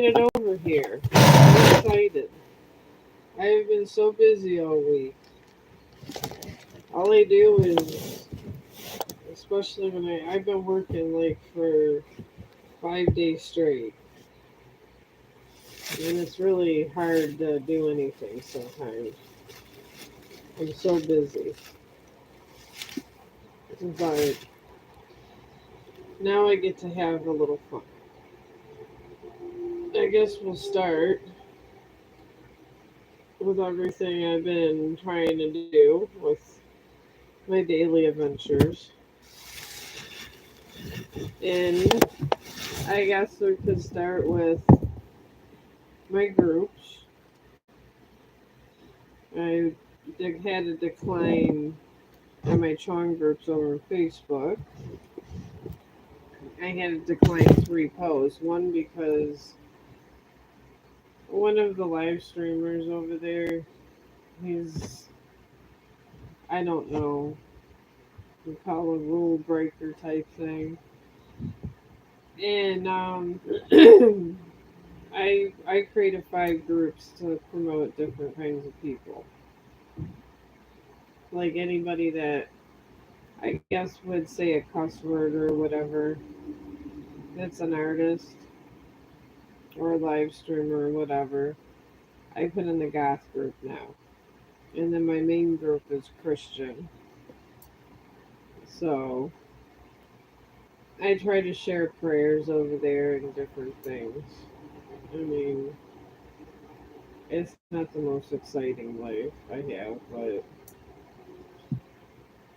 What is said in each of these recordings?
get it over here. I'm excited. I have been so busy all week. All I do is, especially when I've been working like for 5 days straight, and it's really hard to do anything sometimes. I'm so busy. But now I get to have a little fun. I guess we'll start with everything I've been trying to do with my daily adventures. And I guess we could start with my groups. I had a decline in my Chong groups over Facebook. I had to decline 3 posts. One because one of the live streamers over there, he's, I don't know, we call a rule breaker type thing. And I created 5 groups to promote different kinds of people. Like anybody that I guess would say a cuss word or whatever, that's an artist or a live streamer or whatever. I put in the goth group now. And then my main group is Christian. So I try to share prayers over there and different things. I mean, it's not the most exciting life I have, but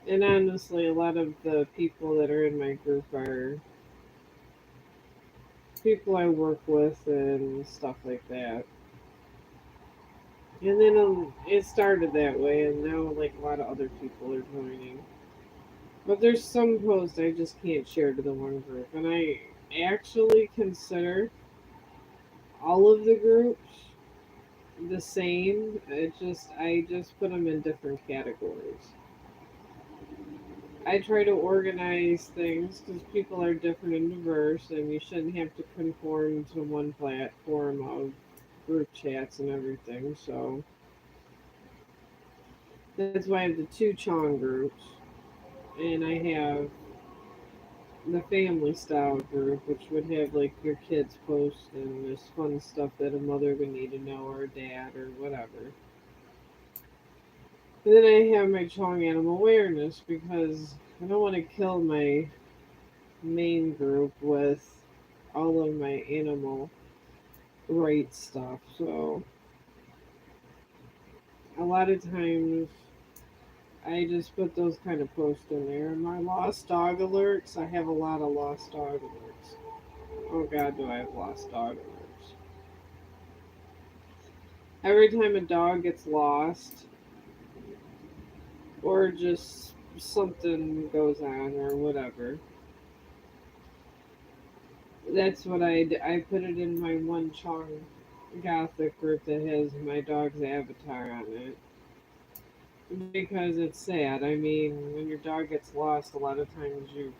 and honestly, a lot of the people that are in my group are people I work with and stuff like that. And then it started that way, and now like a lot of other people are joining. But there's some posts I just can't share to the one group, and I actually consider all of the groups the same. I just put them in different categories. I try to organize things because people are different and diverse, and you shouldn't have to conform to one platform of group chats and everything. So that's why I have the 2 Chong groups, and I have the family style group, which would have like your kids post and just fun stuff that a mother would need to know or a dad or whatever. And then I have my Chong animal awareness because I don't want to kill my main group with all of my animal rights stuff. So a lot of times I just put those kind of posts in there. And my lost dog alerts, I have a lot of lost dog alerts. Oh god, do I have lost dog alerts. Every time a dog gets lost or just something goes on or whatever, that's what I put it in my one Chong Gothic group that has my dog's avatar on it. Because it's sad. I mean, when your dog gets lost, a lot of times you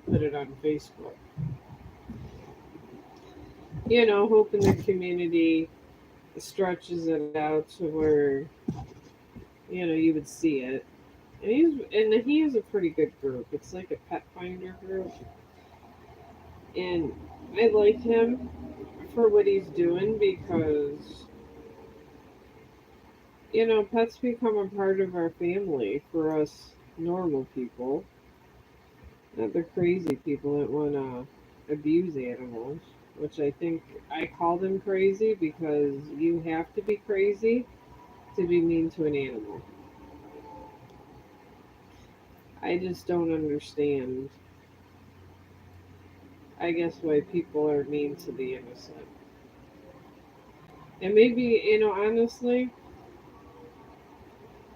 put it on Facebook. You know, hoping the community stretches it out to where you would see it. And he is a pretty good group. It's like a pet finder group, and I like him for what he's doing because pets become a part of our family for us normal people, not the crazy people that want to abuse animals. Which I think I call them crazy because you have to be crazy to be mean to an animal. I just don't understand, I guess, why people are mean to the innocent. And maybe, honestly,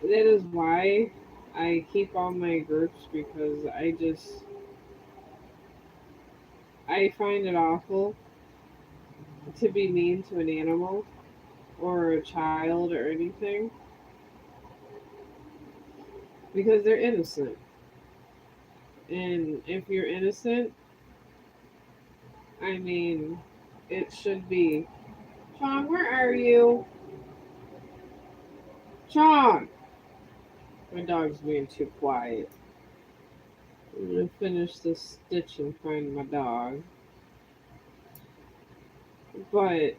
that is why I keep all my groups because I find it awful to be mean to an animal or a child or anything because they're innocent. And if you're innocent, I mean, it should be. Chong, where are you? Chong! My dog's being too quiet. I'm gonna finish this stitch and find my dog. But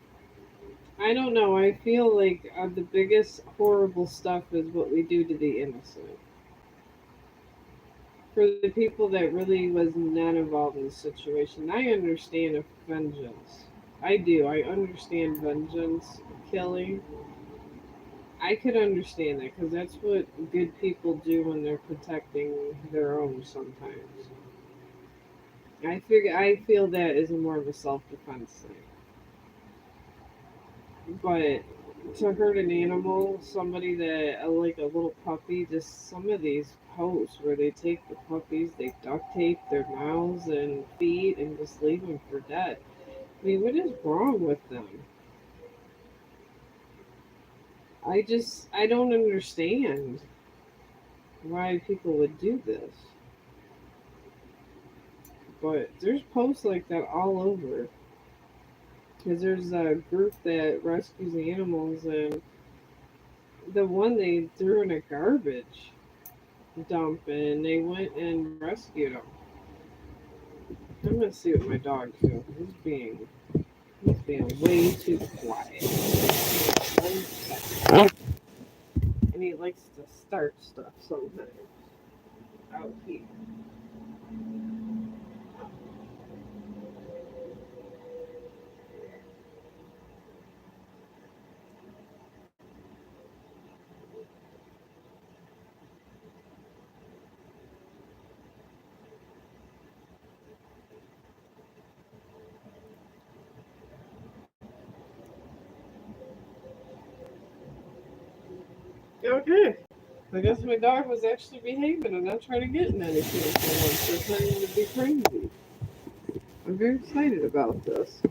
I don't know. I feel like the biggest horrible stuff is what we do to the innocent. For the people that really was not involved in the situation, I understand a vengeance. I do. I understand vengeance, killing. I could understand that because that's what good people do when they're protecting their own. Sometimes I feel that is more of a self defense thing. But to hurt an animal, somebody that like a little puppy, just some of these posts where they take the puppies, they duct tape their mouths and feet, and just leave them for dead. I mean, what is wrong with them? I don't understand why people would do this. But there's posts like that all over. Because there's a group that rescues animals, and the one they threw in a garbage dump, and they went and rescued him. I'm gonna see what my dog's doing. He's being way too quiet. One second. And he likes to start stuff sometimes out here. Okay. I guess my dog was actually behaving and not trying to get in anything for once. Pretending to be crazy. I'm very excited about this.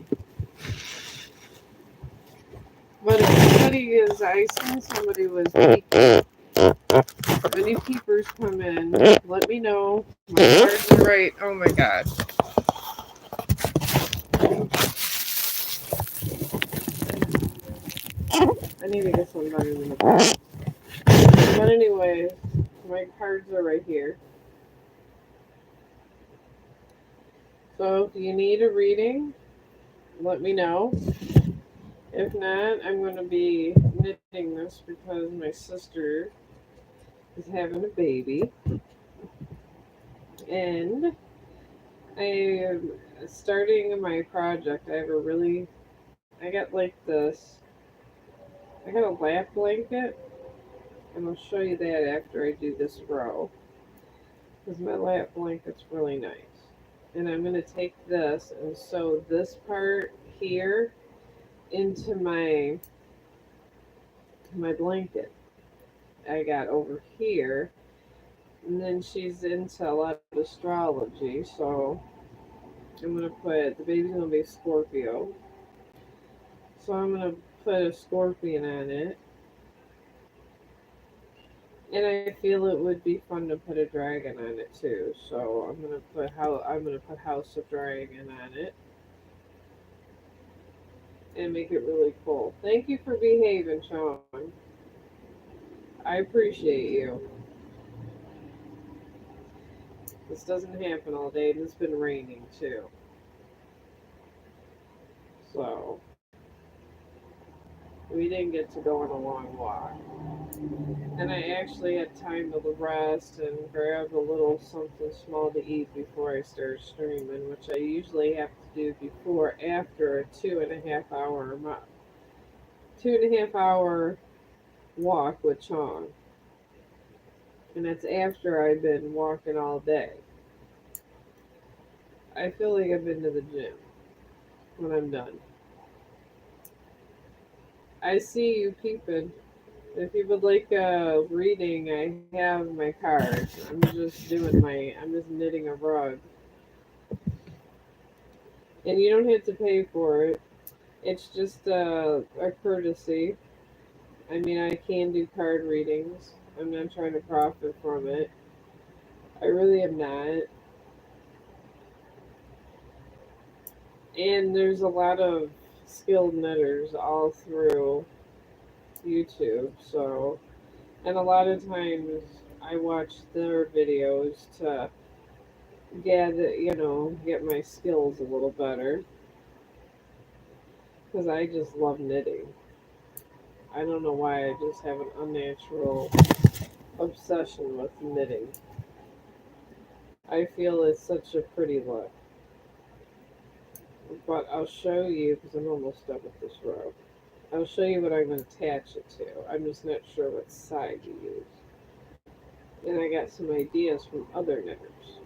But if somebody is, I seen somebody was peeking. If any peepers come in, let me know. My cards are right. Oh my god. I need to get some better than the cards. But anyway, my cards are right here. So if you need a reading, let me know. If not, I'm going to be knitting this because my sister is having a baby. And I am starting my project. I got like this, I got a lap blanket, and I'll show you that after I do this row. Because my lap blanket's really nice. And I'm going to take this and sew this part here into my blanket I got over here. And then she's into a lot of astrology, so I'm gonna put the baby's gonna be a Scorpio. So I'm gonna put a scorpion on it. And I feel it would be fun to put a dragon on it too. So I'm gonna put House of Dragon on it and make it really cool. Thank you for behaving, Chong. I appreciate you. This doesn't happen all day, and it's been raining too. So we didn't get to go on a long walk. And I actually had time to rest and grab a little something small to eat before I start streaming, which I usually have to do before after a 2.5 hour walk with Chong. And that's after I've been walking all day. I feel like I've been to the gym when I'm done. I see you peeping. If you would like a reading, I have my cards. I'm just knitting a rug. And you don't have to pay for it. It's just a courtesy. I mean, I can do card readings. I'm not trying to profit from it. I really am not. And there's a lot of skilled knitters all through YouTube. So, and a lot of times I watch their videos to get my skills a little better because I just love knitting. I don't know why, I just have an unnatural obsession with knitting. I feel it's such a pretty look. But I'll show you because I'm almost done with this row. I'll show you what I'm going to attach it to. I'm just not sure what side to use. And I got some ideas from other knitters.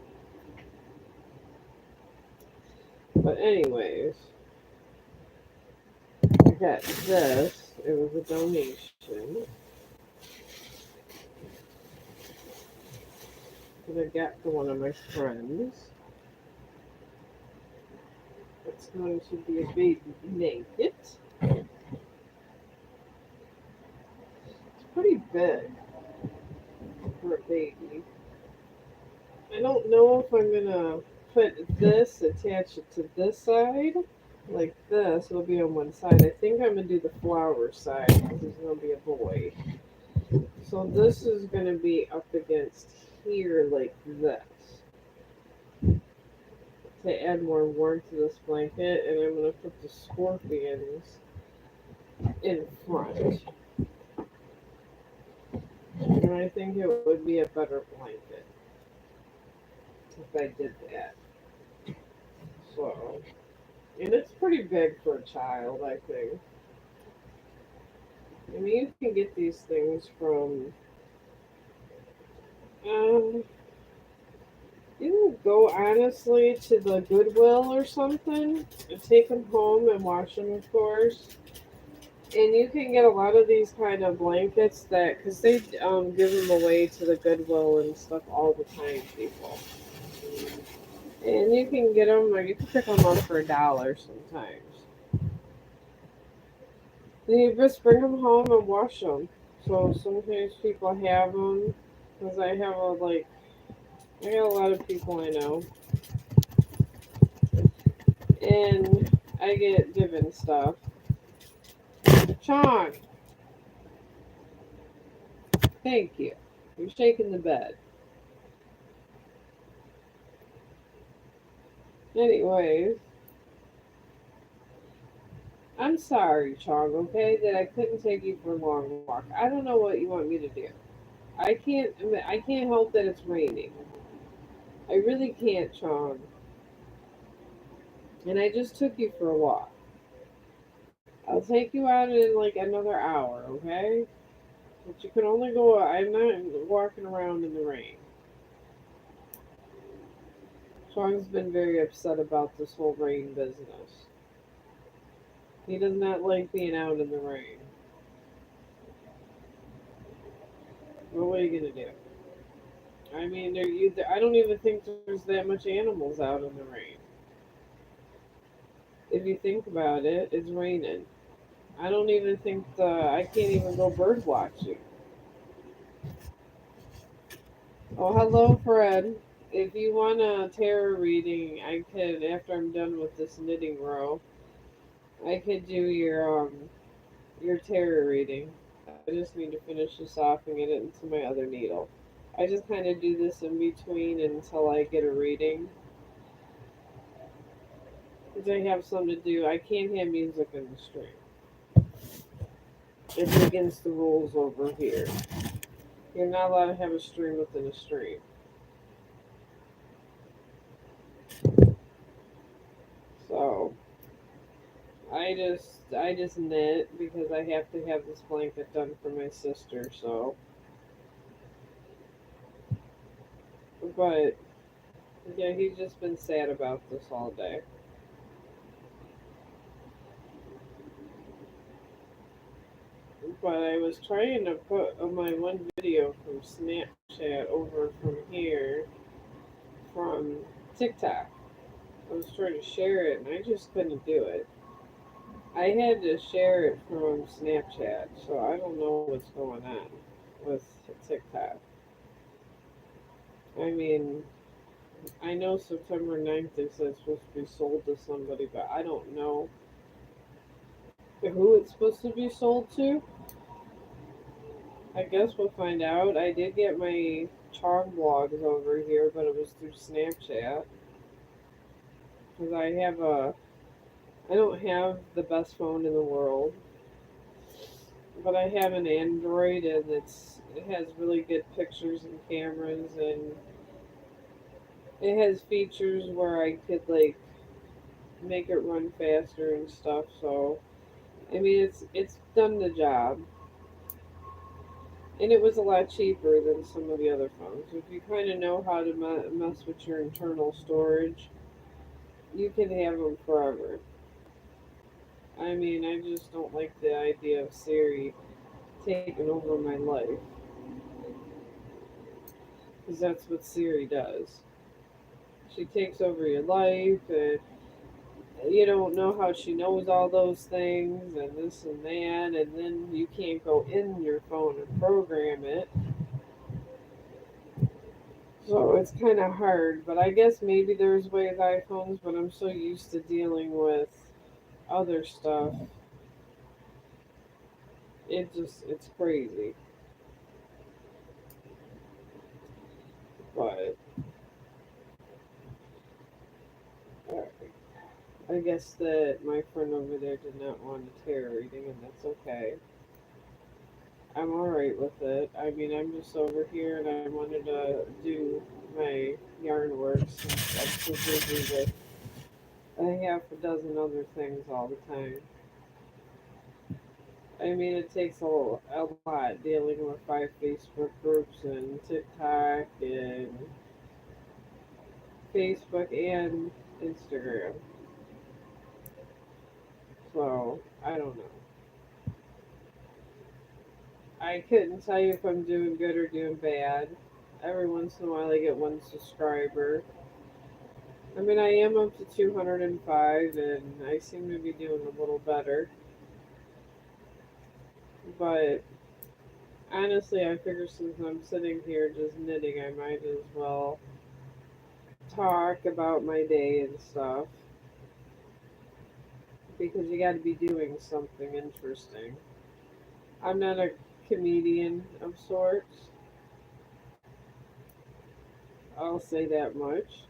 But anyways, I got this. It was a donation that I got from one of my friends. It's going to be a baby blanket. It's pretty big for a baby. I don't know if I'm gonna put this, attach it to this side, like this. It'll be on one side. I think I'm gonna do the flower side because there's gonna be a boy. So this is gonna be up against here like this to add more warmth to this blanket, and I'm gonna put the scorpions in front. And I think it would be a better blanket if I did that. So, and it's pretty big for a child, I think. I mean, you can get these things from, um, you can go honestly to the Goodwill or something and take them home and wash them, of course. And you can get a lot of these kind of blankets that, because they give them away to the Goodwill and stuff all the time, people. And you can get them, or you can pick them up for $1 sometimes. Then you just bring them home and wash them. So sometimes people have them, because I have I got a lot of people I know, and I get given stuff. Chong, thank you. You're shaking the bed. Anyways, I'm sorry, Chong, okay, that I couldn't take you for a long walk. I don't know what you want me to do. I can't help that it's raining. I really can't, Chong. And I just took you for a walk. I'll take you out in like another hour, okay? But you can only go. I'm not walking around in the rain. Chong's been very upset about this whole rain business. He does not like being out in the rain. Well, what are you gonna do? I mean, I don't even think there's that much animals out in the rain. If you think about it, it's raining. I don't even think I can't even go bird watching. Oh, hello, Fred. If you want a tarot reading, I could, after I'm done with this knitting row, I could do your tarot reading. I just need to finish this off and get it into my other needle. I just kind of do this in between until I get a reading. Because I have something to do. I can't have music in the stream. It's against the rules over here. You're not allowed to have a stream within a stream. So I just knit because I have to have this blanket done for my sister. So, but yeah, he's just been sad about this all day. But I was trying to put my one video from Snapchat over from here from TikTok. I was trying to share it and I just couldn't do it. I had to share it from Snapchat, so I don't know what's going on with TikTok. I mean, I know September 9th they said it's supposed to be sold to somebody, but I don't know who it's supposed to be sold to. I guess we'll find out. I did get my Chong blogs over here, but it was through Snapchat. Because I don't have the best phone in the world, but I have an Android and it has really good pictures and cameras, and it has features where I could like make it run faster and stuff. So I mean, it's done the job, and it was a lot cheaper than some of the other phones. If you kind of know how to mess with your internal storage, you can have them forever. I mean, I just don't like the idea of Siri taking over my life, because that's what Siri does. She takes over your life, and you don't know how she knows all those things and this and that, and then you can't go in your phone and program it. So it's kind of hard, but I guess maybe there's ways iPhones, but I'm so used to dealing with other stuff. It's crazy. But uh, I guess that my friend over there did not want a tarot reading, and that's okay. I'm alright with it. I mean, I'm just over here and I wanted to do my yarn work since I'm so busy with a half a dozen other things all the time. I mean, it takes a lot dealing with 5 Facebook groups and TikTok and Facebook and Instagram. So, I don't know. I couldn't tell you if I'm doing good or doing bad. Every once in a while, I get one subscriber. I mean, I am up to 205, and I seem to be doing a little better. But honestly, I figure since I'm sitting here just knitting, I might as well talk about my day and stuff because you got to be doing something interesting. I'm not a comedian of sorts. I'll say that much.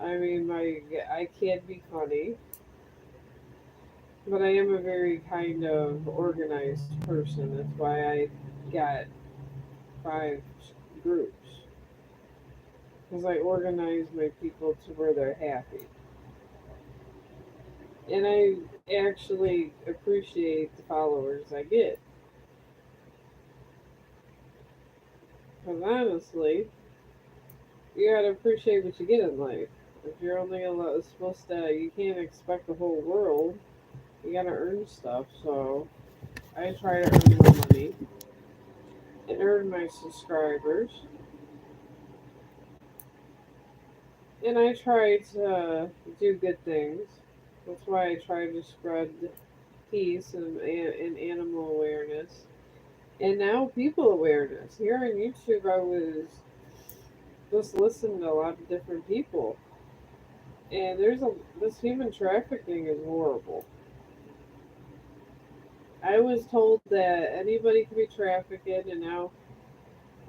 I mean, I can't be funny, but I am a very kind of organized person. That's why I got 5 groups because I organize my people to where they're happy, and I actually appreciate the followers I get. Because honestly, you gotta appreciate what you get in life. If you're only supposed to, you can't expect the whole world. You gotta earn stuff. So I try to earn my money and earn my subscribers, and I try to do good things. That's why I try to spread peace and animal awareness, and now people awareness. Here on YouTube, I was just listening to a lot of different people, and this human trafficking is horrible. I was told that anybody could be trafficked, and now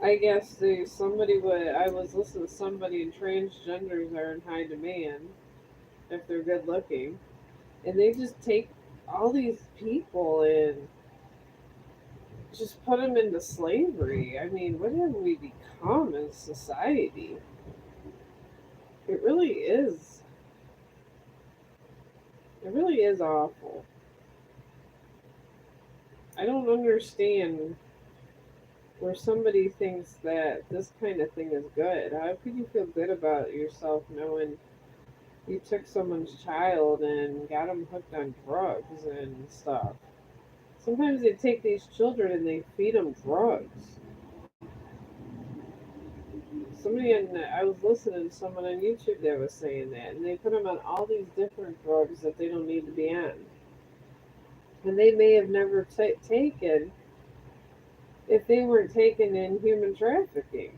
I guess somebody would. I was listening to somebody, and transgenders are in high demand if they're good looking, and they just take all these people and just put them into slavery. I mean, what have we become as society? It really is. It really is awful. I don't understand where somebody thinks that this kind of thing is good. How could you feel good about yourself knowing you took someone's child and got them hooked on drugs and stuff? Sometimes they take these children and they feed them drugs. I was listening to someone on YouTube that was saying that, and they put them on all these different drugs that they don't need to be on, and they may have never taken if they weren't taken in human trafficking.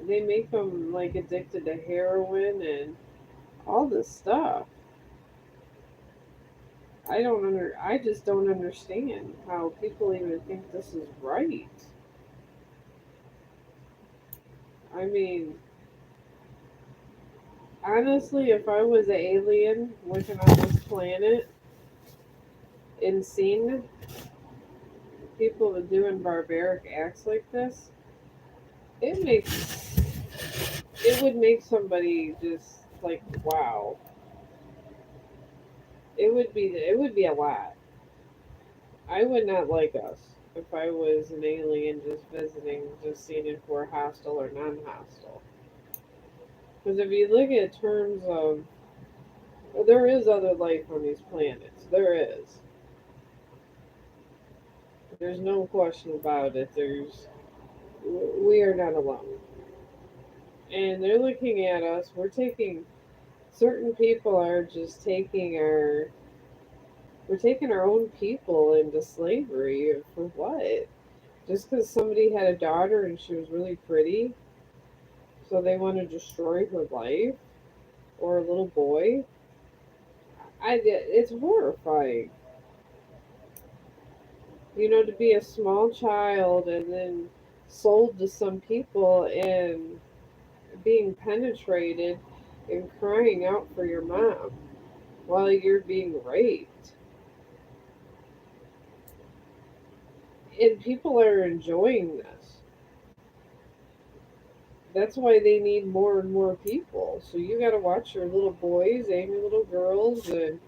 They make them like addicted to heroin and all this stuff. I just don't understand how people even think this is right. I mean, honestly, if I was an alien looking on this planet and seen people doing barbaric acts like this, it makes it would make somebody just like wow. It would be a lot. I would not like us if I was an alien just visiting, just seeing if we're hostile or non-hostile. Because if you look at terms of, well, there is other life on these planets. There is. There's no question about it. We are not alone. And they're looking at us. Certain people are just we're taking our own people into slavery. For what? Just because somebody had a daughter and she was really pretty, so they want to destroy her life? Or a little boy? It's horrifying. To be a small child and then sold to some people and being penetrated and crying out for your mom while you're being raped. And people are enjoying this. That's why they need more and more people. So you got to watch your little boys and your little girls. And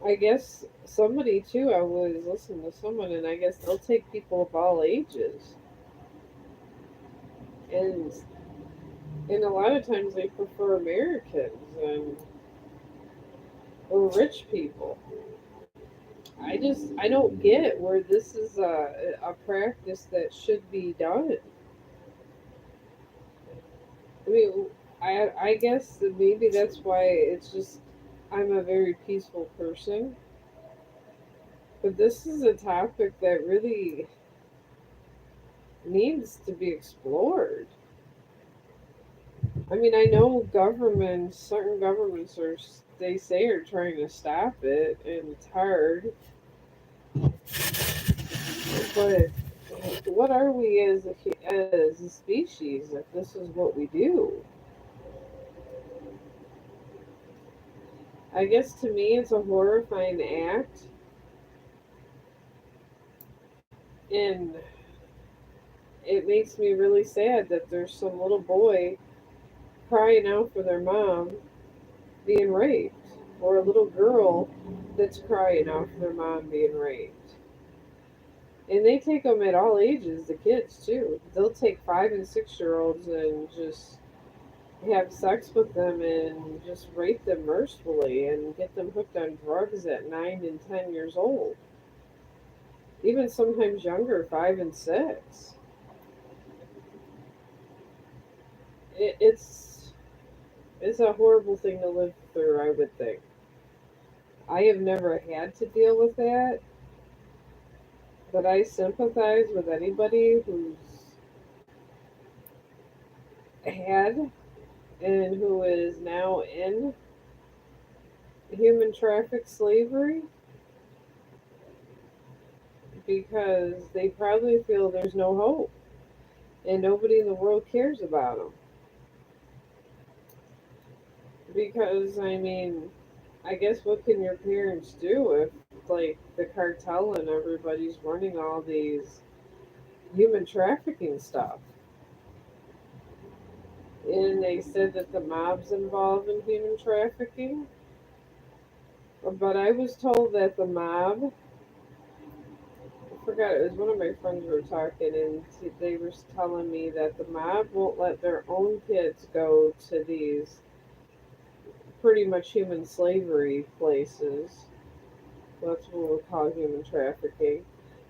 I guess somebody too, I was listening to someone, and I guess they'll take people of all ages. And and a lot of times they prefer Americans and or rich people. I don't get where this is a practice that should be done. I mean, I guess that maybe that's why it's just I'm a very peaceful person, but this is a topic that really needs to be explored. I mean, I know certain governments they say are trying to stop it, and it's hard, but what are we as a species if this is what we do? I guess to me it's a horrifying act, and it makes me really sad that there's some little boy crying out for their mom being raped, or a little girl that's crying out for their mom being raped. And they take them at all ages, the kids too. They'll take 5 and 6 year olds and just have sex with them and just rape them mercifully and get them hooked on drugs at 9 and 10 years old. Even sometimes younger, 5 and 6. It, it's it's a horrible thing to live through. I would think. I have never had to deal with that, but I sympathize with anybody who's had and who is now in human traffic slavery because they probably feel there's no hope and nobody in the world cares about them. Because, I mean, I guess what can your parents do if, like, the cartel and everybody's running all these human trafficking stuff? And they said that the mob's involved in human trafficking. But I was told that the mob, I forgot, it was one of my friends were talking, and they were telling me that the mob won't let their own kids go to these pretty much human slavery places. That's what we'll call human trafficking.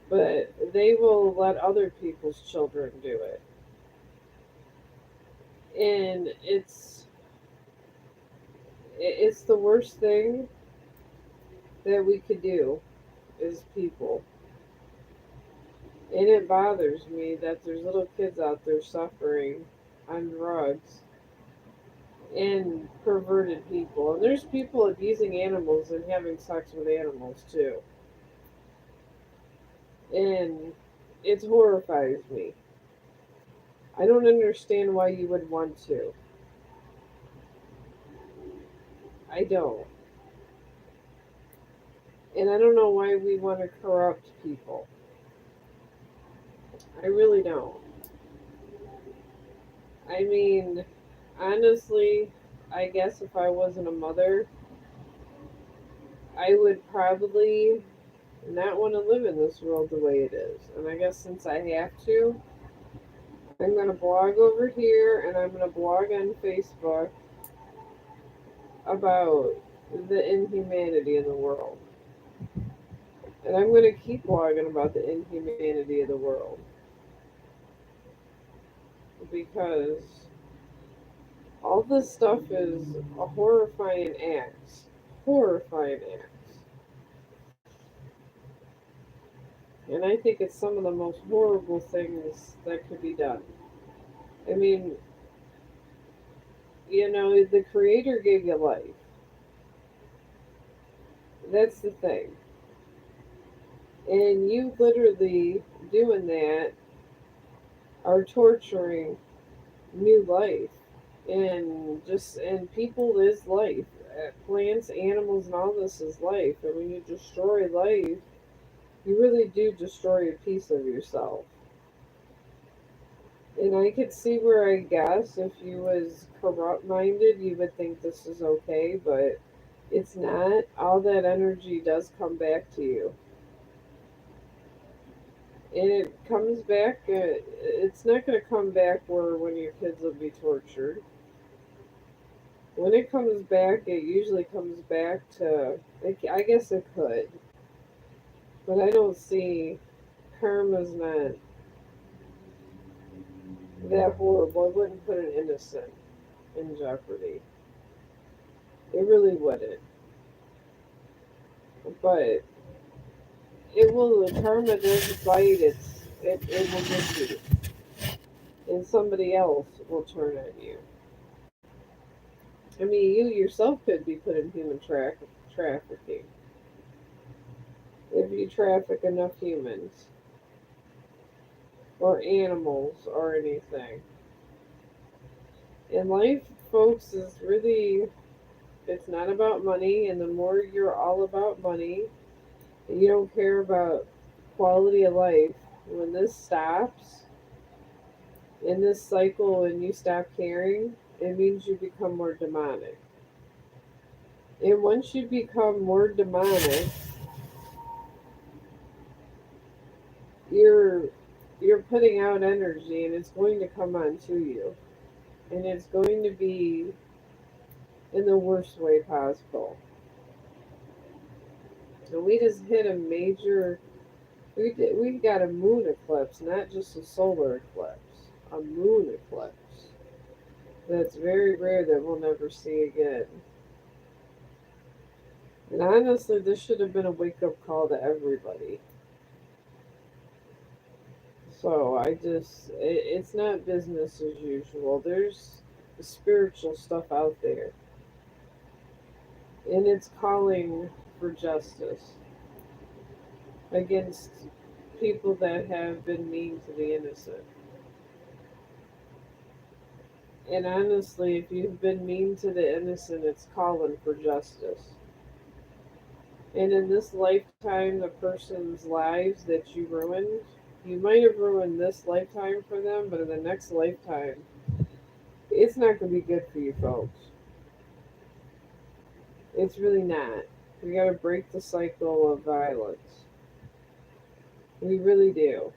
But they will let other people's children do it. And it's the worst thing that we could do as people. And it bothers me that there's little kids out there suffering on drugs and perverted people. And there's people abusing animals and having sex with animals too. And it horrifies me. I don't understand why you would want to. I don't. And I don't know why we want to corrupt people. I really don't. I mean, honestly, I guess if I wasn't a mother, I would probably not want to live in this world the way it is. And I guess since I have to, I'm going to blog over here and I'm going to blog on Facebook about the inhumanity in the world. And I'm going to keep blogging about the inhumanity of the world because all this stuff is a horrifying act. Horrifying acts. And I think it's some of the most horrible things that could be done. I mean, the Creator gave you life. That's the thing. And you literally doing that are torturing new life. And people is life. Plants, animals, and all this is life. And when you destroy life, you really do destroy a piece of yourself. And I could see where I guess if you was corrupt minded, you would think this is okay, but it's not. All that energy does come back to you. And it comes back, it's not going to come back where when your kids will be tortured. When it comes back, it usually comes back to, I guess it could, but I don't see karma's not that horrible. It wouldn't put an innocent in jeopardy. It really wouldn't. But it will, the karma does bite, it will get you. And somebody else will turn on you. I mean, you yourself could be put in human trafficking if you traffic enough humans or animals or anything. And life, folks, is really, it's not about money. And the more you're all about money, and you don't care about quality of life, when this stops in this cycle and you stop caring, it means you become more demonic. And once you become more demonic, you're you're putting out energy and it's going to come on to you. And it's going to be in the worst way possible. And we just hit a major, we got a moon eclipse, not just a solar eclipse, a moon eclipse. That's very rare that we'll never see again. And honestly, this should have been a wake up call to everybody. So it's not business as usual. There's spiritual stuff out there. And it's calling for justice against people that have been mean to the innocent. And honestly, if you've been mean to the innocent, it's calling for justice. And in this lifetime, the person's lives that you ruined, you might have ruined this lifetime for them, but in the next lifetime, it's not going to be good for you folks. It's really not. We got to break the cycle of violence. We really do.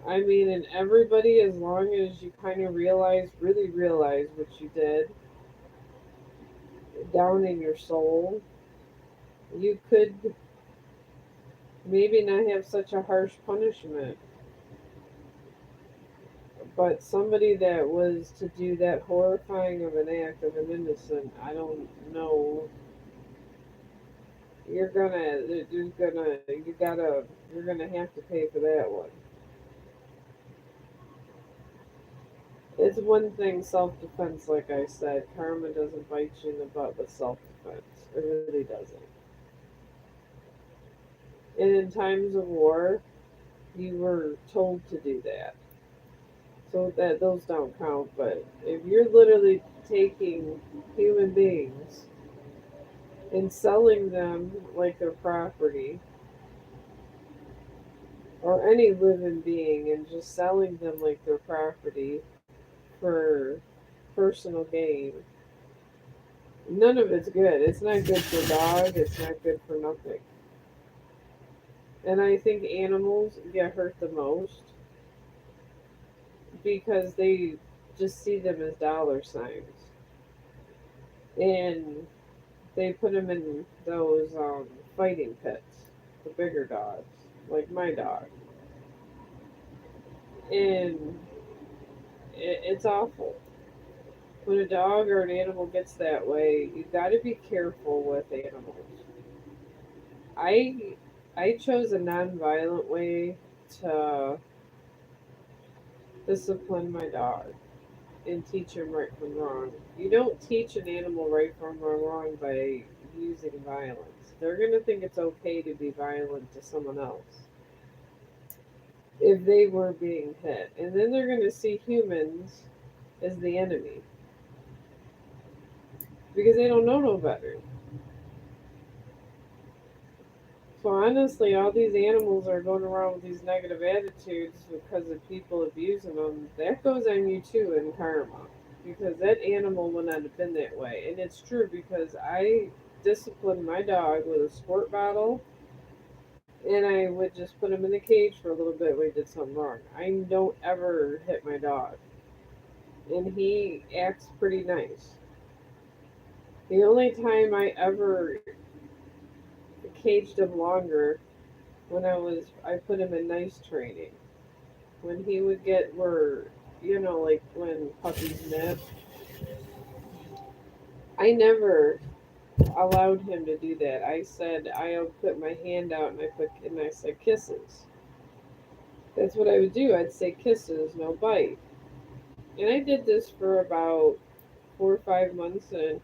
I mean, and everybody, as long as you kind of realize, really realize what you did down in your soul, you could maybe not have such a harsh punishment. But somebody that was to do that horrifying of an act of an innocent, I don't know. You're gonna have to pay for that one. It's one thing, self defense, like I said. Karma doesn't bite you in the butt with self defense. It really doesn't. And in times of war, you were told to do that. So that those don't count. But if you're literally taking human beings and selling them like their property, or any living being, and just selling them like their property for personal gain, none of it's good. It's not good for dog. It's not good for nothing. And I think animals get hurt the most because they just see them as dollar signs. And they put them in those fighting pits, the bigger dogs, like my dog. And it's awful. When a dog or an animal gets that way, you got to be careful with animals. I I chose a non-violent way to discipline my dog and teach him right from wrong. You don't teach an animal right from wrong by using violence. They're going to think it's okay to be violent to someone else if they were being hit. And then they're going to see humans as the enemy because they don't know no better. So honestly, all these animals are going around with these negative attitudes because of people abusing them. That goes on you too in karma, because that animal would not have been that way. And it's true because I disciplined my dog with a squirt bottle, and I would just put him in the cage for a little bit when he did something wrong. I don't ever hit my dog, and he acts pretty nice. The only time I ever caged him longer when I put him in nice training. When he would get where, like when puppies nip, I never allowed him to do that. I said I'll put my hand out and I said kisses. That's what I would do. I'd say kisses, no bite. And I did this for about 4 or 5 months, and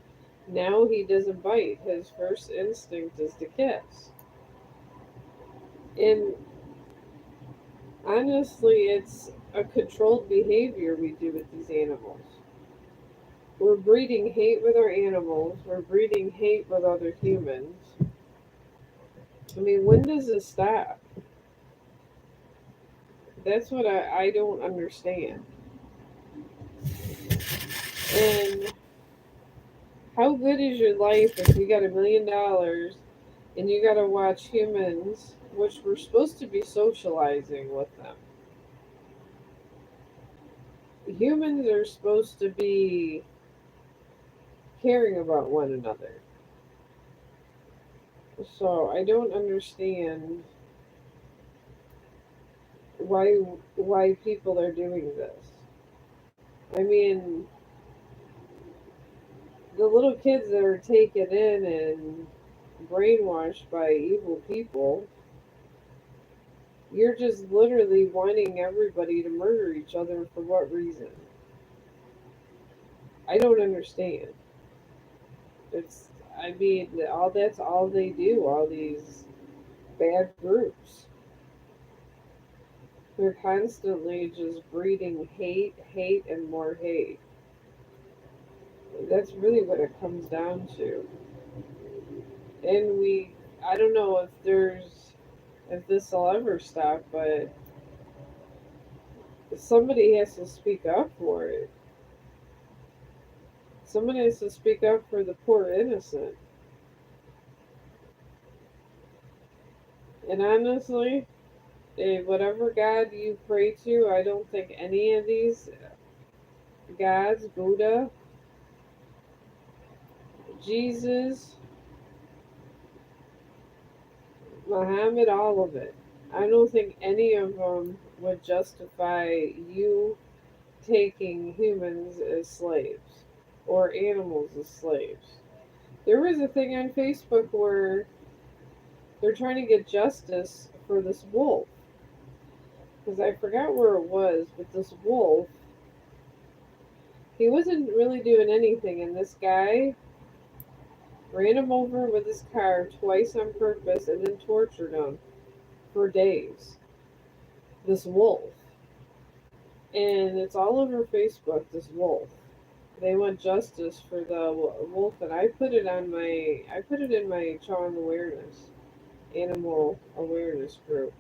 now he doesn't bite. His first instinct is to kiss. And honestly, it's a controlled behavior we do with these animals. We're breeding hate with our animals. We're breeding hate with other humans. I mean, when does it stop? That's what I don't understand. And how good is your life if you got $1 million and you got to watch humans, which we're supposed to be socializing with them? Humans are supposed to be caring about one another. So I don't understand why why people are doing this. I mean, the little kids that are taken in and brainwashed by evil people, you're just literally wanting everybody to murder each other for what reason? I don't understand. It's, I mean, all that's all they do, all these bad groups. They're constantly just breeding hate, hate, and more hate. That's really what it comes down to. And I don't know if this will ever stop, but somebody has to speak up for it. Somebody has to speak up for the poor innocent. And honestly, whatever God you pray to, I don't think any of these gods, Buddha, Jesus, Muhammad, all of it, I don't think any of them would justify you taking humans as slaves or animals as slaves. There was a thing on Facebook where they're trying to get justice for this wolf, because I forgot where it was, but this wolf He wasn't really doing anything, and this guy ran him over with his car twice on purpose and then tortured him for days. This wolf. And it's all over Facebook, this wolf. They want justice for the wolf, and I put it in my Chong awareness, animal awareness group.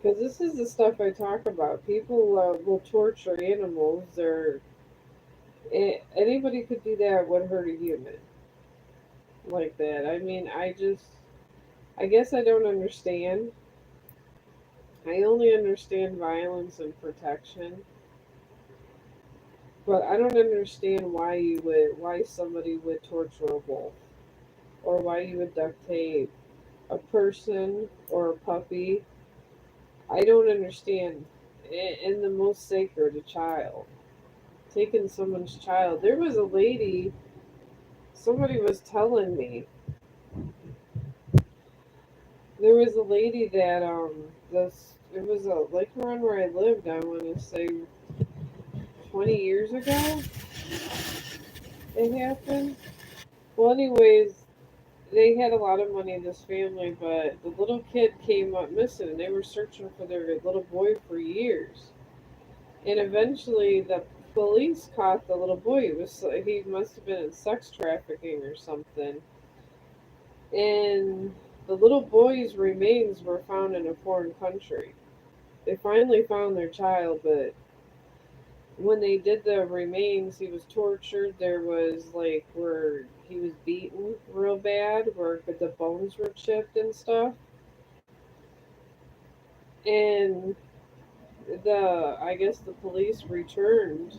Because this is the stuff I talk about. People will torture animals. Anybody could do that would hurt a human like that. I mean, I guess I don't understand. I only understand violence and protection, but I don't understand why somebody would torture a wolf, or why you would duct tape a person or a puppy. I don't understand. In the most sacred, a child, taking someone's child. There was a lady. Somebody was telling me there was a lady that this it was like around where I lived. I want to say 20 years ago it happened. Well, anyways, they had a lot of money, this family, but the little kid came up missing, and they were searching for their little boy for years. And eventually, the police caught the little boy. He must have been in sex trafficking or something. And the little boy's remains were found in a foreign country. They finally found their child, but when they did the remains, he was tortured. There was like where he was beaten real bad, where the bones were chipped and stuff. And I guess the police returned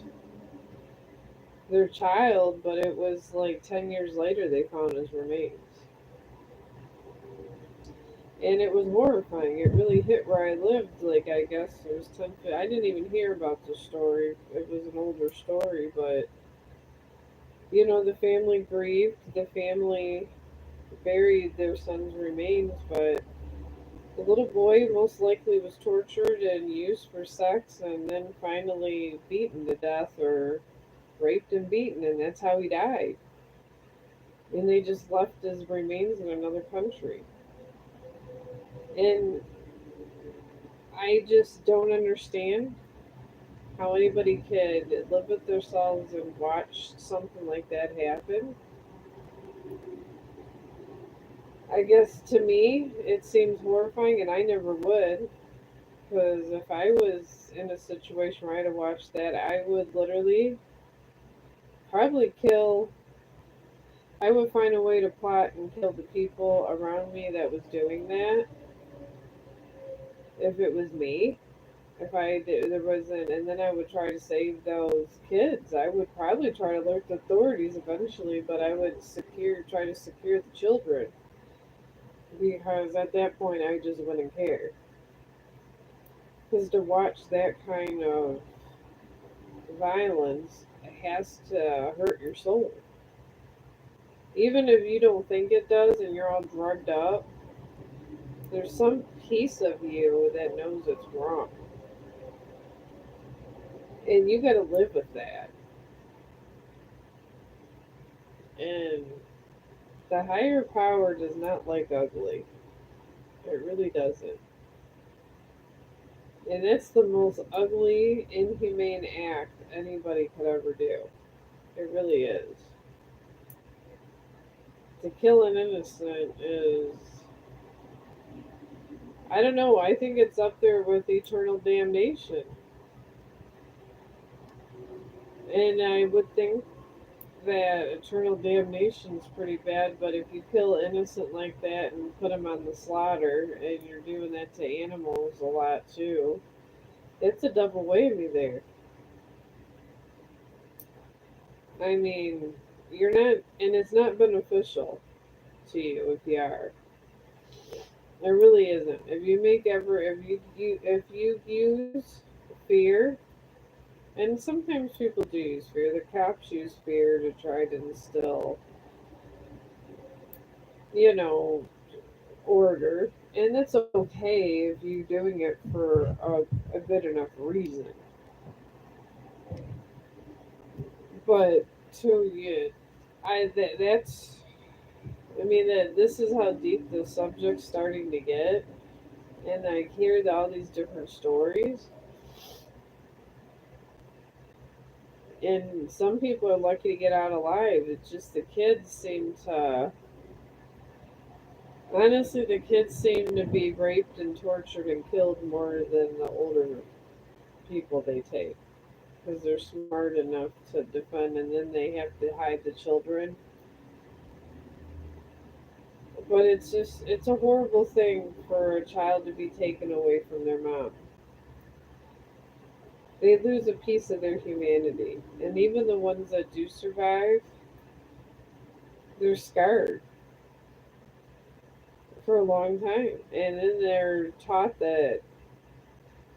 their child, but it was like 10 years later they found his remains, and it was horrifying. It really hit where I lived. Like I guess it was 10. I didn't even hear about the story. It was an older story, but the family grieved. The family buried their son's remains, but the little boy most likely was tortured and used for sex, and then finally beaten to death or raped and beaten, and that's how he died. And they just left his remains in another country. And I just don't understand how anybody could live with themselves and watch something like that happen. I guess to me, it seems horrifying, and I never would. Because if I was in a situation where I had to watch that, I would literally probably kill. I would find a way to plot and kill the people around me that was doing that if it was me. If I did, there wasn't, and then I would try to save those kids. I would probably try to alert the authorities eventually, but I would try to secure the children because at that point I just wouldn't care. Because to watch that kind of violence has to hurt your soul. Even if you don't think it does and you're all drugged up, there's some piece of you that knows it's wrong. And you gotta live with that. And the higher power does not like ugly. It really doesn't. And that's the most ugly, inhumane act anybody could ever do. It really is. To kill an innocent is, I don't know, I think it's up there with eternal damnation. And I would think that eternal damnation is pretty bad, but if you kill innocent like that and put them on the slaughter, and you're doing that to animals a lot too, it's a double whammy there. I mean, you're not, and it's not beneficial to you if you are. It really isn't. If you use fear, and sometimes people do use fear. The cops use fear to try to instill, you know, order, and that's okay if you're doing it for a good enough reason. But to you, that's. I mean that this is how deep the subject's starting to get, and I hear all these different stories, and some people are lucky to get out alive. It's just the kids seem to. Honestly, the kids seem to be raped and tortured and killed more than the older people they take because they're smart enough to defend, and then they have to hide the children. But it's a horrible thing for a child to be taken away from their mom. They lose a piece of their humanity. And even the ones that do survive, they're scarred for a long time. And then they're taught that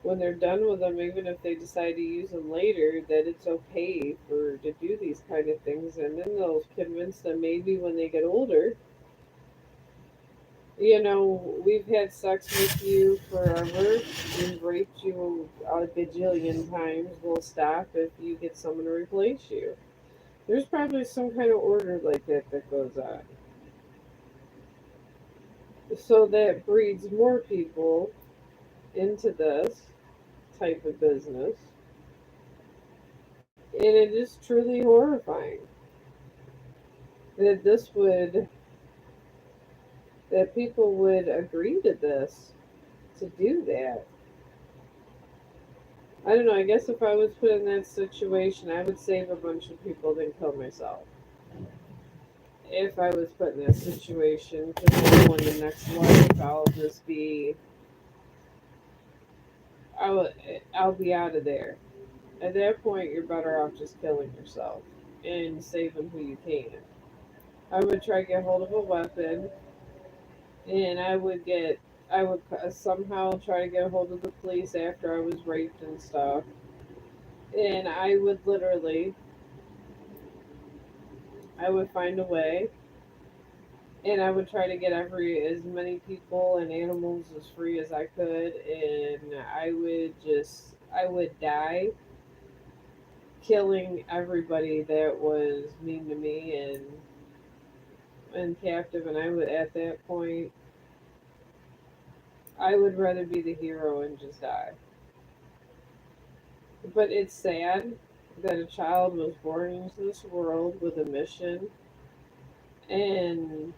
when they're done with them, even if they decide to use them later, that it's okay for to do these kind of things. And then they'll convince them maybe when they get older, we've had sex with you forever. We've raped you a gajillion times. We'll stop if you get someone to replace you. There's probably some kind of order like that goes on. So that breeds more people into this type of business. And it is truly horrifying that that people would agree to this, to do that. I don't know. I guess if I was put in that situation, I would save a bunch of people than kill myself. If I was put in that situation, because I know in the next life I'll, I'll be out of there. At that point, you're better off just killing yourself and saving who you can. I would try to get hold of a weapon, and I would somehow try to get a hold of the police after I was raped and stuff, and I would find a way, and I would try to get as many people and animals as free as I could, and I would die killing everybody that was mean to me and captive, and I would at that point I would rather be the hero and just die. But it's sad that a child was born into this world with a mission, and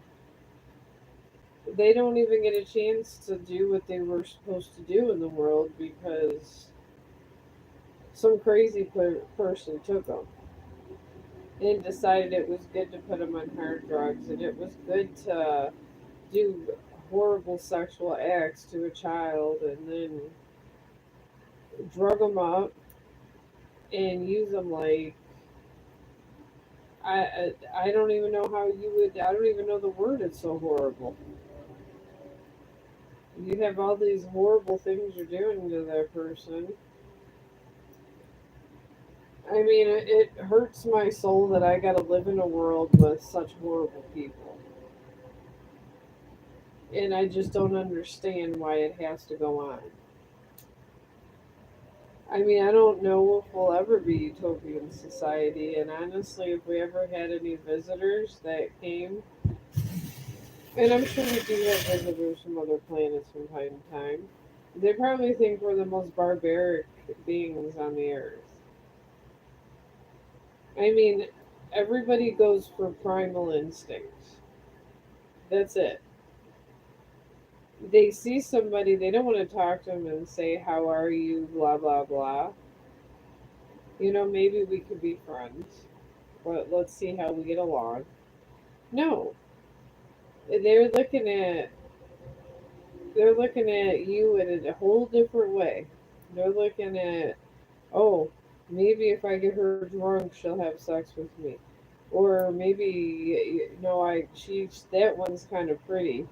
they don't even get a chance to do what they were supposed to do in the world because some crazy person took them and decided it was good to put them on hard drugs, and it was good to do horrible sexual acts to a child and then drug them up and use them like I don't even know how you would. I don't even know the word. It's so horrible. You have all these horrible things you're doing to that person. I mean, it hurts my soul that I got to live in a world with such horrible people, and I just don't understand why it has to go on. I mean, I don't know if we'll ever be utopian society, and honestly, if we ever had any visitors that came, and I'm sure we do have visitors from other planets from time to time, they probably think we're the most barbaric beings on the earth. I mean, everybody goes for primal instincts. That's it. They see somebody, they don't want to talk to them and say, "How are you?" blah, blah, blah. Maybe we could be friends, but let's see how we get along. No, they're looking at they're looking at you in a whole different way. They're looking at, oh, maybe if I get her drunk, she'll have sex with me, or maybe I she's that one's kind of pretty.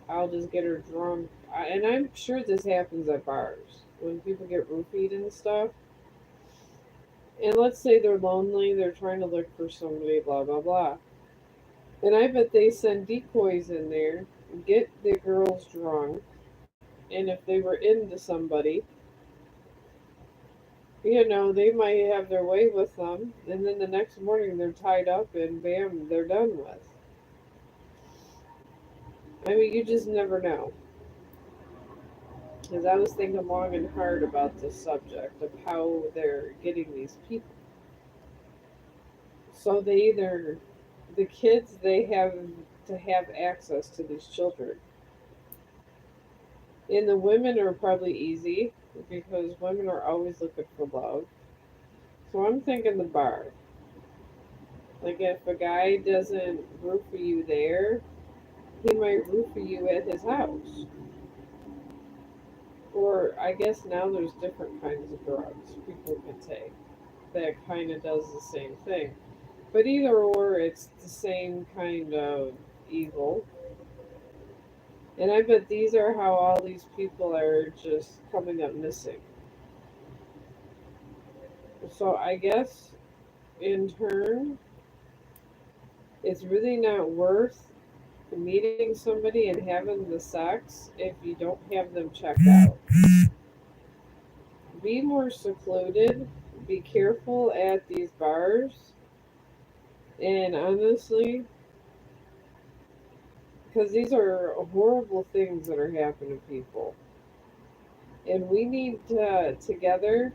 I'll just get her drunk. And I'm sure this happens at bars when people get roofied and stuff. And let's say they're lonely, they're trying to look for somebody, blah blah blah. And I bet they send decoys in there, get the girls drunk, and if they were into somebody, They might have their way with them, and then the next morning they're tied up and bam, they're done with. I mean, you just never know. Because I was thinking long and hard about this subject of how they're getting these people. So they either, the kids, they have to have access to these children. And the women are probably easy because women are always looking for love. So I'm thinking the bar. Like if a guy doesn't root for you there, he might root for you at his house. Or I guess now there's different kinds of drugs people can take that kind of does the same thing. But either or, it's the same kind of evil. And I bet these are how all these people are just coming up missing. So I guess in turn, it's really not worth meeting somebody and having the sex if you don't have them checked out. Be more secluded, be careful at these bars, and honestly, because these are horrible things that are happening to people. And we need to, together,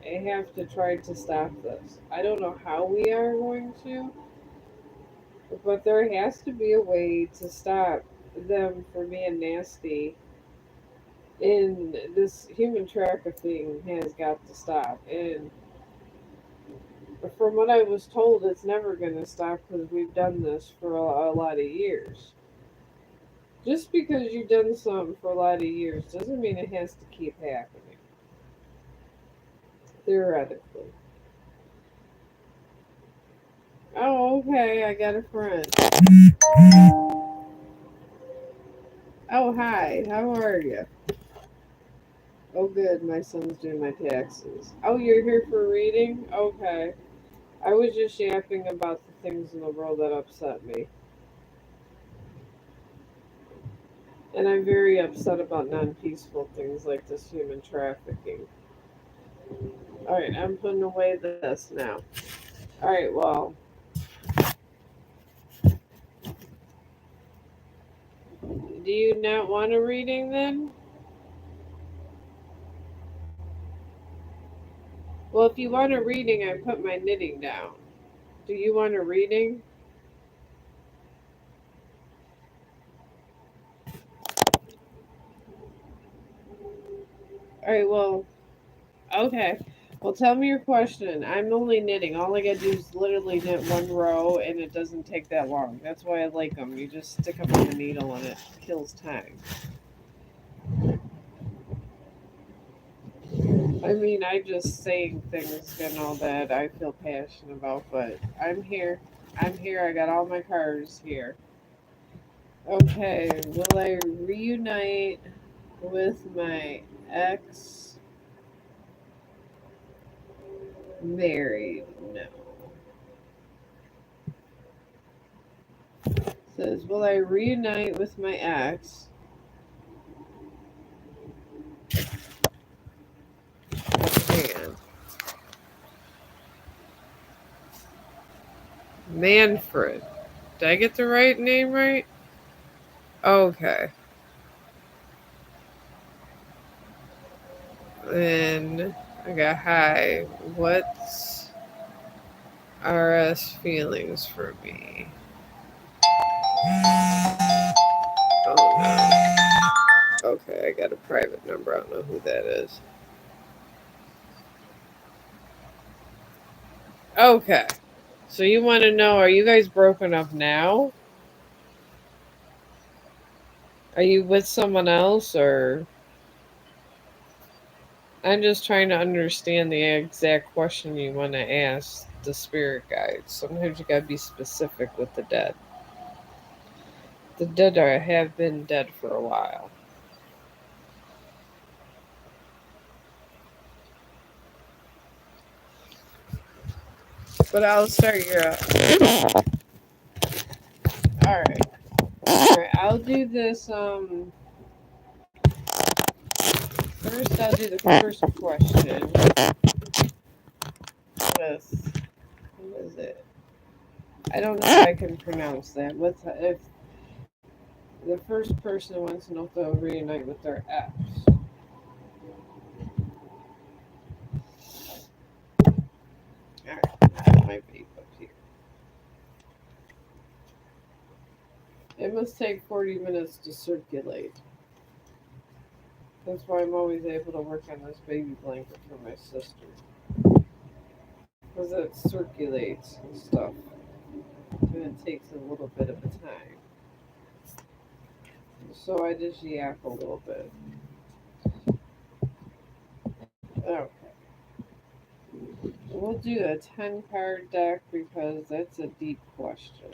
have to try to stop this. I don't know how we are going to, but there has to be a way to stop them from being nasty. And this human trafficking has got to stop. And from what I was told, it's never going to stop because we've done this for a lot of years. Just because you've done something for a lot of years doesn't mean it has to keep happening. Theoretically. Oh, okay, I got a friend. Oh, hi, how are you? Oh, good, my son's doing my taxes. Oh, you're here for reading? Okay. I was just yapping about the things in the world that upset me. And I'm very upset about non peaceful things like this human trafficking. Alright, I'm putting away this now. Alright, well, do you not want a reading then? Well, if you want a reading, I put my knitting down. Do you want a reading? Alright, well, okay. Well, tell me your question. I'm only knitting. All I gotta do is literally knit one row, and it doesn't take that long. That's why I like them. You just stick them on the needle, and it kills time. I mean, I just saying things, that I feel passionate about, but I'm here. I'm here. I got all my cards here. Okay, will I reunite with my ex married? No. Says, will I reunite with my ex? Man. Manfred. Did I get the right name right? Okay. Then I got hi. What's RS feelings for me? Oh no. Okay, I got a private number. I don't know who that is. Okay. So you want to know, are you guys broken up now? Are you with someone else, or I'm just trying to understand the exact question you want to ask the spirit guides. Sometimes you gotta be specific with the dead. The dead have been dead for a while. But I'll start your. Alright. Alright, I'll do this 30 first I'll do the first question with, what is it? I don't know if I can pronounce that. If the first person wants to know if they'll reunite with their ex. Alright, my vape up here. It must take 40 minutes to circulate. That's why I'm always able to work on this baby blanket for my sister. Because it circulates and stuff. And it takes a little bit of a time. So I just yak a little bit. Okay. We'll do a 10 card deck because that's a deep question.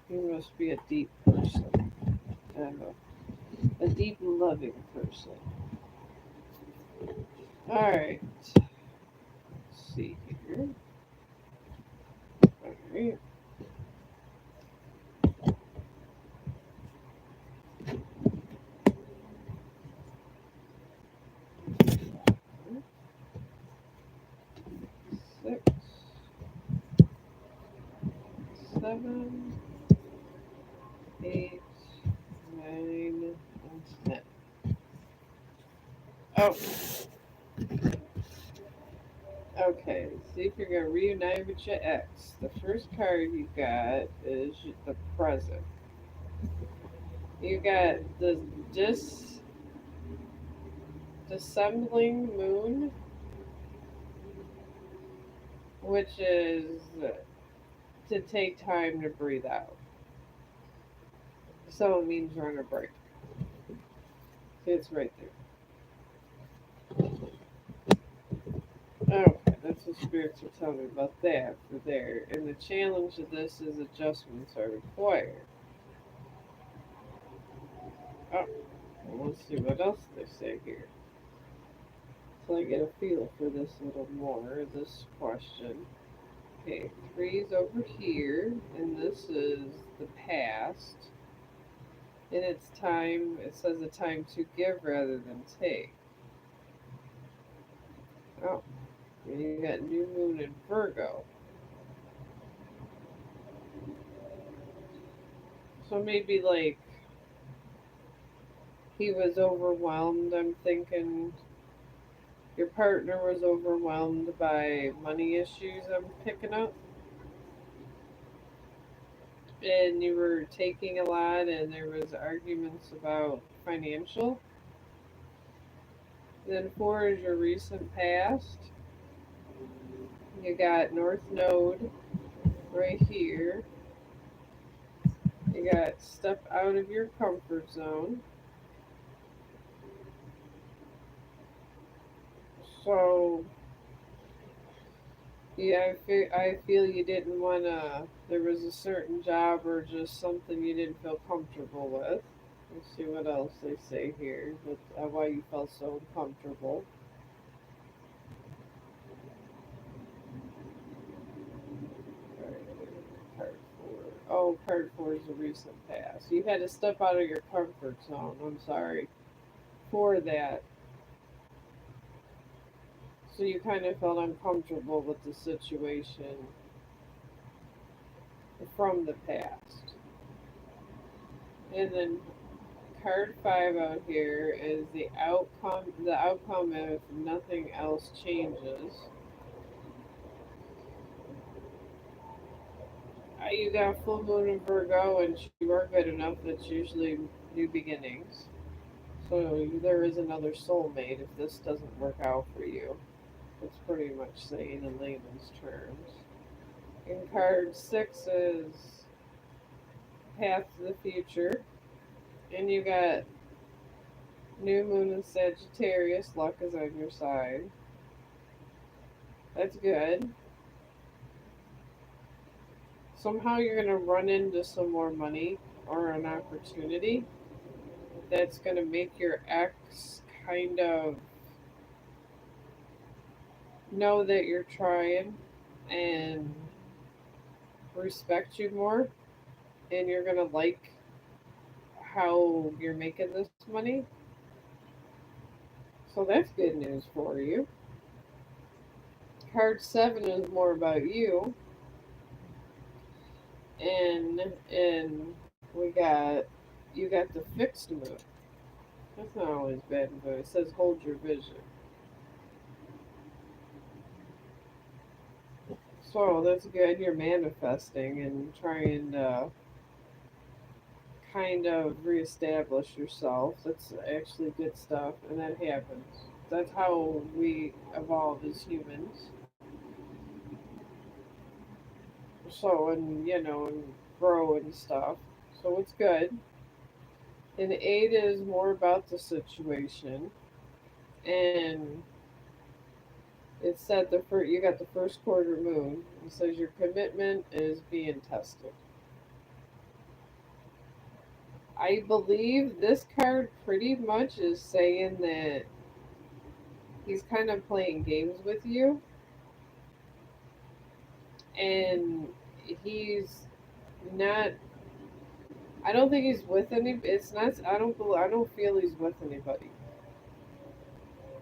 You must be a deep person. And a deep loving person. Alright. Let's see here. Alright. Six, 7, 8, 9, and 10. Oh, okay. See if you're gonna reunite with your ex. The first card you got is the present. You got the dissembling moon, which is to take time to breathe out. So it means you're on a break. It's right there. Okay, that's what spirits are telling me about that for there. And the challenge of this is adjustments are required. Oh, well, let's see what else they say here. So I get a feel for this a little more, this question. Okay, 3's over here, and this is the past. And it's time, it says a time to give rather than take. Oh, and you got new moon in Virgo. So maybe like he was overwhelmed. I'm thinking your partner was overwhelmed by money issues, I'm picking up. And you were taking a lot and there was arguments about financial. Then 4 is your recent past. You got North Node right here. You got step out of your comfort zone. So yeah, I feel you didn't wanna. There was a certain job or just something you didn't feel comfortable with. Let's see what else they say here. Why you felt so uncomfortable. Card 4. Oh, card 4 is a recent past. You had to step out of your comfort zone. I'm sorry for that. So you kind of felt uncomfortable with the situation from the past. And then card 5 out here is the outcome. The outcome if nothing else changes. You got full moon in Virgo, and you are good enough. That's usually new beginnings. So there is another soulmate if this doesn't work out for you. That's pretty much saying in layman's terms. And card 6 is Path to the Future. And you got New Moon in Sagittarius. Luck is on your side. That's good. Somehow you're going to run into some more money or an opportunity that's going to make your ex kind of know that you're trying and respect you more, and you're going to like how you're making this money. So that's good news for you. Card 7 is more about you, and we got you got the fixed moon. That's not always bad, but it says hold your vision. So that's good. You're manifesting and trying to kind of reestablish yourself. That's actually good stuff, and that happens. That's how we evolve as humans. So, and and grow and stuff. So it's good. And 8 is more about the situation, and it said you got the first quarter moon. It says your commitment is being tested. I believe this card pretty much is saying that he's kind of playing games with you, and he's not. I don't think he's with any. It's not. I don't feel he's with anybody.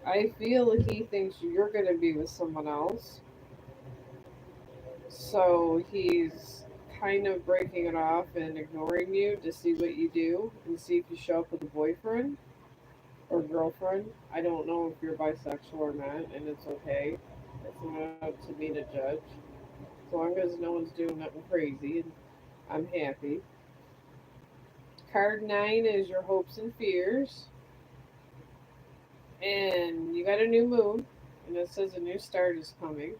I feel he thinks you're gonna be with someone else, so he's kind of breaking it off and ignoring you to see what you do and see if you show up with a boyfriend or girlfriend. I don't know if you're bisexual or not, and it's okay. It's not up to me to judge. As long as no one's doing nothing crazy, and I'm happy. Card 9 is your hopes and fears, and you got a new moon, and it says a new start is coming.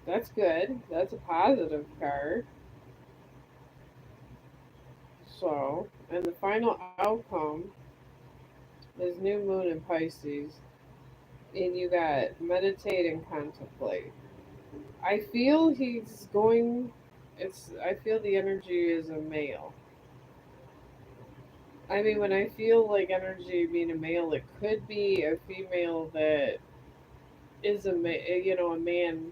That's good. That's a positive card. So, and the final outcome is new moon in Pisces, and you got meditate and contemplate. I feel he's going. I feel the energy is a male. I mean, when I feel like energy being a male, it could be a female that is a man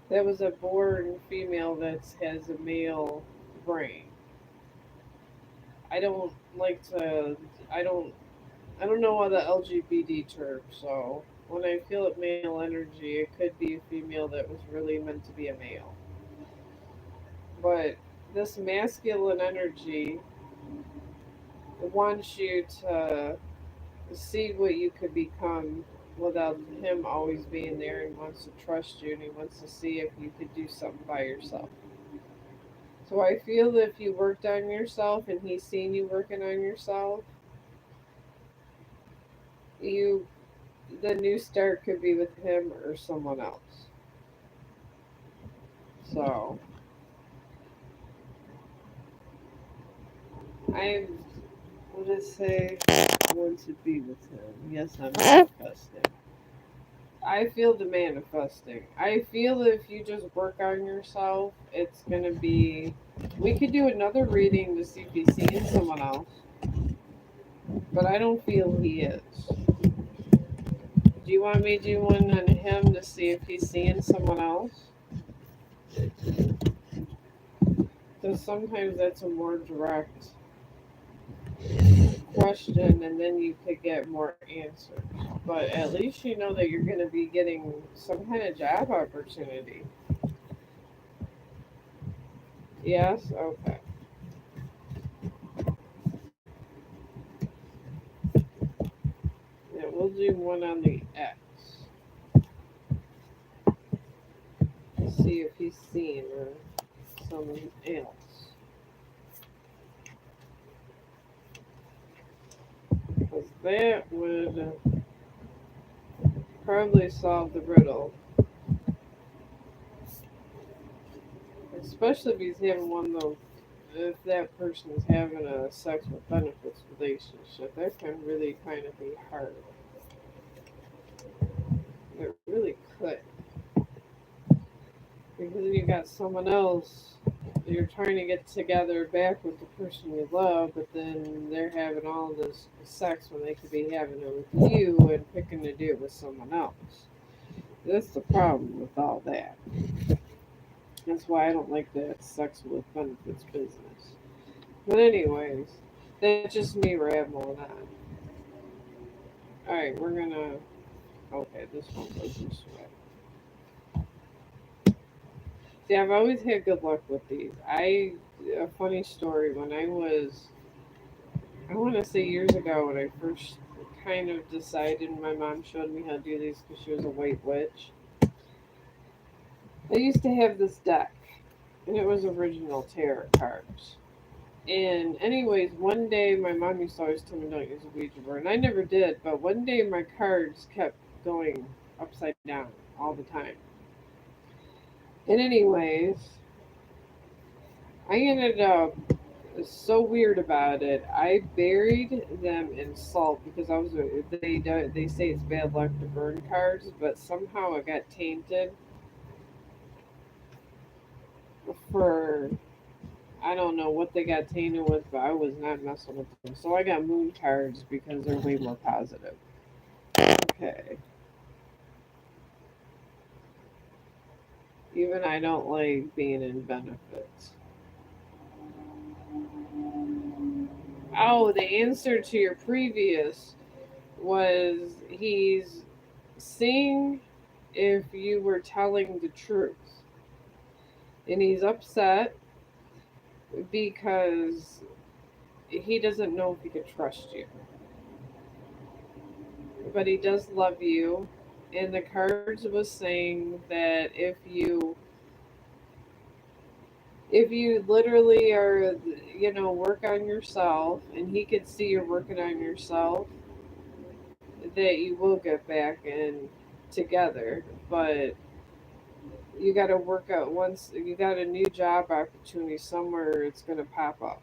that was a born female that has a male brain. I don't like to. I don't. I don't know all the LGBT terms, so when I feel it male energy, it could be a female that was really meant to be a male. But this masculine energy wants you to see what you could become without him always being there, and wants to trust you, and he wants to see if you could do something by yourself. So I feel that if you worked on yourself and he's seen you working on yourself, you the new start could be with him or someone else. So I would say I want to be with him. Yes, I'm manifesting. I feel the manifesting. I feel that if you just work on yourself, it's gonna be. We could do another reading to see if he's seeing someone else, but I don't feel he is. Do you want me to do one on him to see if he's seeing someone else? Because sometimes that's a more direct question, and then you could get more answers. But at least you know that you're going to be getting some kind of job opportunity. Yes? Okay. Yeah, we'll do one on the X. See if he's seen or someone else. Because that would probably solve the riddle. Especially if he's having one of those, if that person is having a sex with benefits relationship, that can really kind of be hard. It really could. Because if you got someone else, you're trying to get together back with the person you love, but then they're having all this sex when they could be having it with you and picking to do it with someone else. That's the problem with all that. That's why I don't like that sex with benefits business. But anyways, that's just me rambling on. Alright, we're gonna. Okay, this one goes this way. See, I've always had good luck with these. A funny story, when I want to say years ago, when I first kind of decided, my mom showed me how to do these because she was a white witch. I used to have this deck, and it was original tarot cards. And anyways, one day my mom used to always tell me don't use a Ouija board, and I never did. But one day my cards kept going upside down all the time. And anyways, I ended up so weird about it. I buried them in salt because they say it's bad luck to burn cards, but somehow it got tainted for I don't know what they got tainted with, but I was not messing with them. So I got moon cards because they're way more positive. Okay. Even I don't like being in benefits. Oh, the answer to your previous was he's seeing if you were telling the truth. And he's upset because he doesn't know if he can trust you. But he does love you. And the cards was saying that if you literally are, work on yourself, and he could see you're working on yourself, that you will get back in together. But you got to work out once you got a new job opportunity somewhere, it's going to pop up.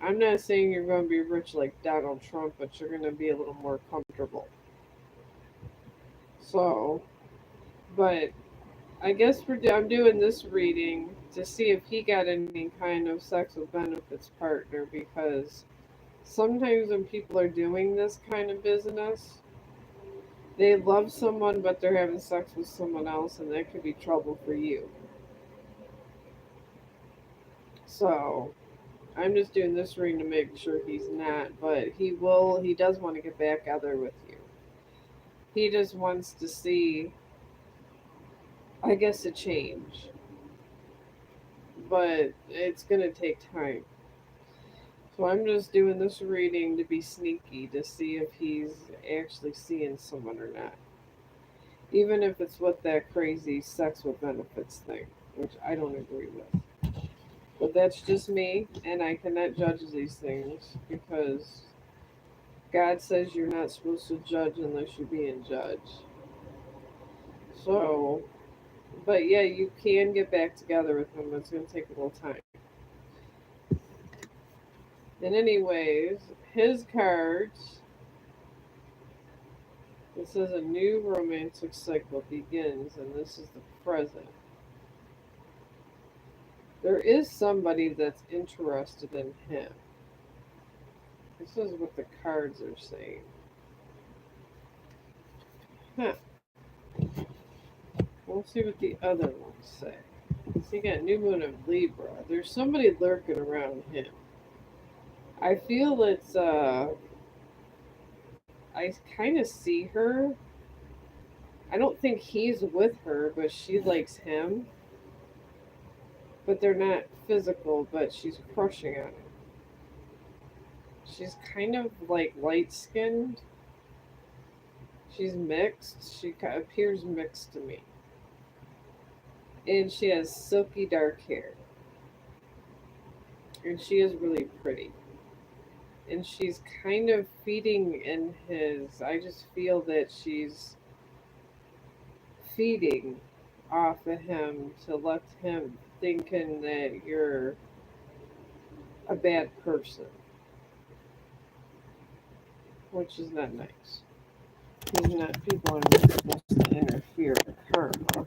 I'm not saying you're going to be rich like Donald Trump, but you're going to be a little more comfortable. So, but I guess I'm doing this reading to see if he got any kind of sex with benefits partner, because sometimes when people are doing this kind of business, they love someone but they're having sex with someone else, and that could be trouble for you. So, I'm just doing this reading to make sure he's not, but he does want to get back together with you. He just wants to see, I guess, a change. But it's going to take time. So I'm just doing this reading to be sneaky to see if he's actually seeing someone or not. Even if it's with that crazy sex with benefits thing, which I don't agree with. But that's just me, and I cannot judge these things because God says you're not supposed to judge unless you're being judged. So, but yeah, you can get back together with him. It's going to take a little time. And anyways, his cards, it says a new romantic cycle begins, and this is the present. There is somebody that's interested in him. This is what the cards are saying. Huh. We'll see what the other ones say. So you got New Moon of Libra. There's somebody lurking around him. I feel I kind of see her. I don't think he's with her, but she likes him. But they're not physical, but she's crushing on him. She's kind of like light skinned. She's mixed. She appears mixed to me. And she has silky dark hair. And she is really pretty. And she's kind of feeding in his. I just feel that she's feeding off of him to let him thinking that you're a bad person, which is not nice. He's not, people are not supposed to interfere with karma.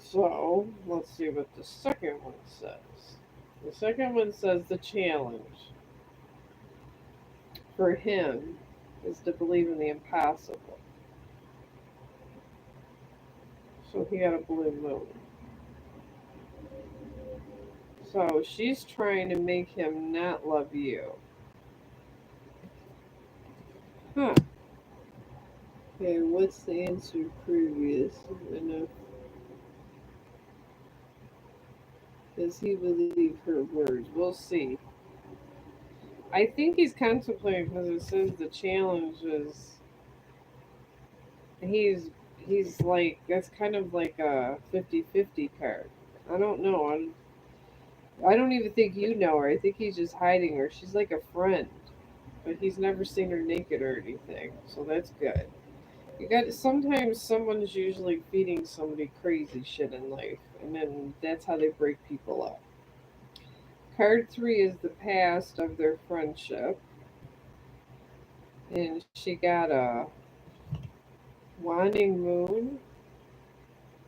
So, let's see what the second one says. The second one says the challenge for him is to believe in the impossible. So he got a blue moon. So she's trying to make him not love you. Huh. Okay, what's the answer previous? Enough. Does he believe her words? We'll see. I think he's contemplating because it says the challenge is he's he's like that's kind of like a 50-50 card. I don't know. I don't even think you know her. I think he's just hiding her. She's like a friend, but he's never seen her naked or anything. So that's good. You got sometimes someone's usually feeding somebody crazy shit in life, and then that's how they break people up. Card three is the past of their friendship, and she got a wanting moon.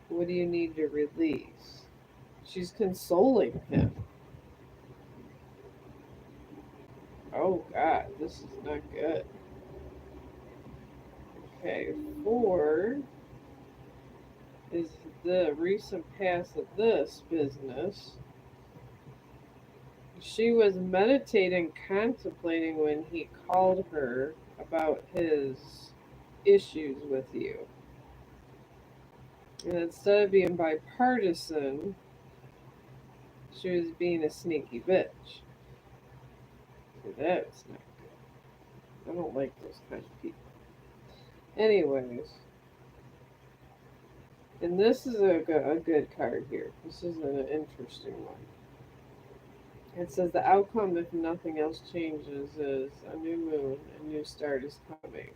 What do you need to release? She's consoling him. Oh God, this is not good. Okay, four is the recent past of this business. She was meditating, contemplating when he called her about his issues with you. And instead of being bipartisan, she was being a sneaky bitch. So that's not good. I don't like those kind of people. Anyways, and this is a good card here. This is an interesting one. It says the outcome, if nothing else changes, is a new moon, a new start is coming.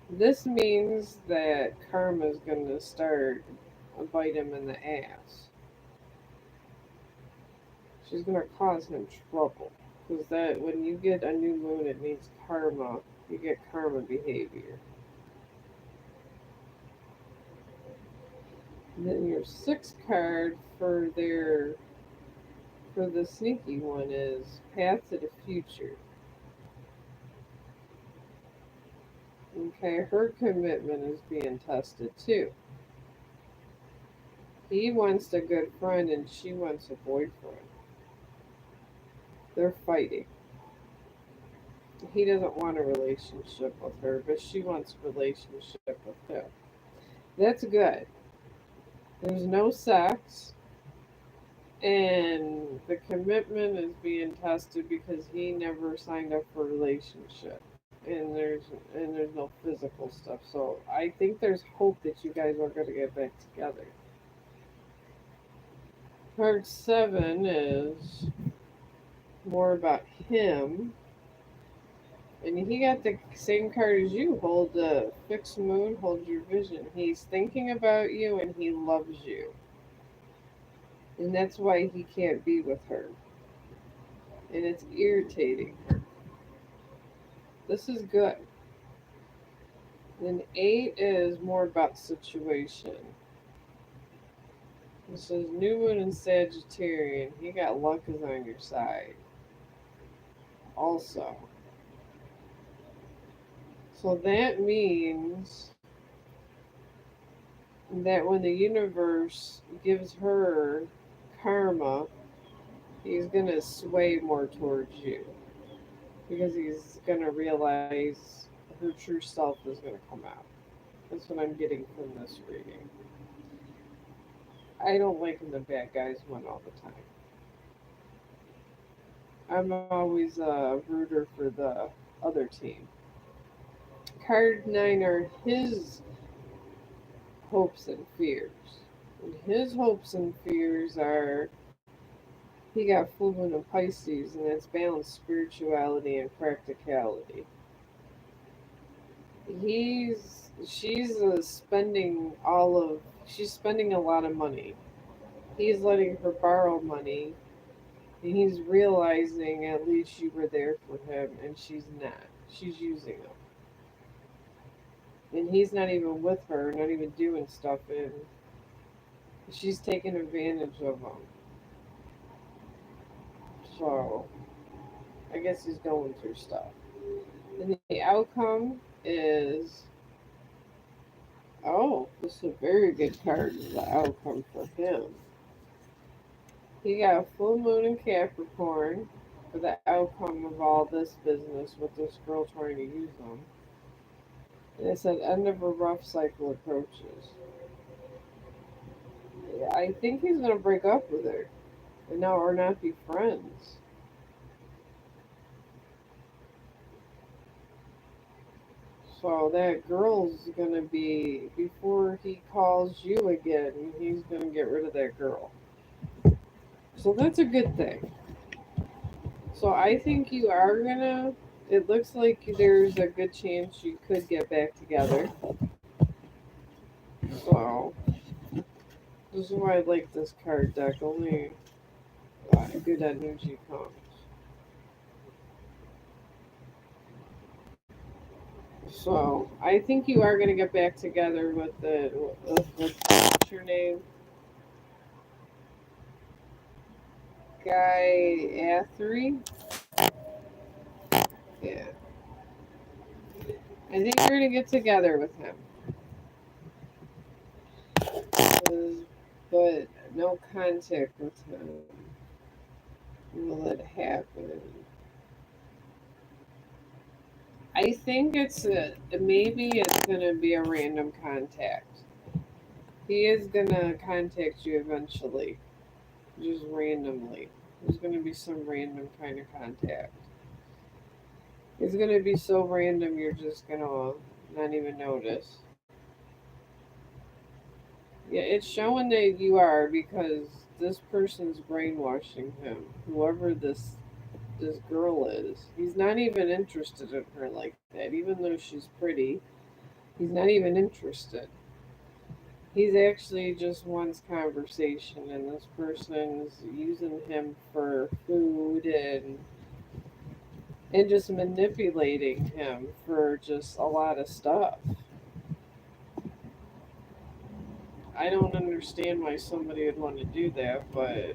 This means that karma is going to start bite him in the ass. She's going to cause him trouble. Because that when you get a new moon, it means karma. You get karma behavior. And then your sixth card for the sneaky one is Path to the Future. Okay, her commitment is being tested too. He wants a good friend and she wants a boyfriend. They're fighting. He doesn't want a relationship with her, but she wants a relationship with him. That's good. There's no sex, and the commitment is being tested because he never signed up for a relationship, and there's no physical stuff. So I think there's hope that you guys are going to get back together. Card seven is more about him. And he got the same card as you. Hold the fixed moon, hold your vision. He's thinking about you and he loves you. And that's why he can't be with her. And it's irritating her. This is good. Then eight is more about situation. This is new moon in Sagittarian. You got luck is on your side. Also. So that means that when the universe gives her karma, he's gonna sway more towards you because he's gonna realize her true self is gonna come out. That's what I'm getting from this reading. I don't like when the bad guys win all the time. I'm always a rooter for the other team. Card nine are his hopes and fears. And his hopes and fears are he got full moon in Pisces, and that's balanced spirituality and practicality. She's spending she's spending a lot of money. He's letting her borrow money, and he's realizing at least you were there for him, and she's not. She's using him, and he's not even with her, not even doing stuff, and she's taking advantage of him. So I guess he's going through stuff. And the outcome is this is a very good card. The outcome for him. He got a full moon in Capricorn. for the outcome of all this business with this girl trying to use them. And it said, end of a rough cycle approaches. I think he's going to break up with her and now or not be friends. So that girl's going to be, before he calls you again, he's going to get rid of that girl. So that's a good thing. So I think you are going to, it looks like there's a good chance you could get back together. So this is why I like this card deck. Only good energy comes. So I think you are going to get back together with the what's your name? Guy Athery. Yeah, I think you're going to get together with him, but no contact with him. Will it happen? I think maybe it's going to be a random contact. He is going to contact you eventually, just randomly. There's going to be some random kind of contact. It's going to be so random you're just going to not even notice. Yeah, it's showing that you are because this person's brainwashing him. Whoever this girl is, he's not even interested in her like that. Even though she's pretty, he's not even interested. He's actually just wants conversation, and this person's using him for food and just manipulating him for just a lot of stuff. I don't understand why somebody would want to do that, but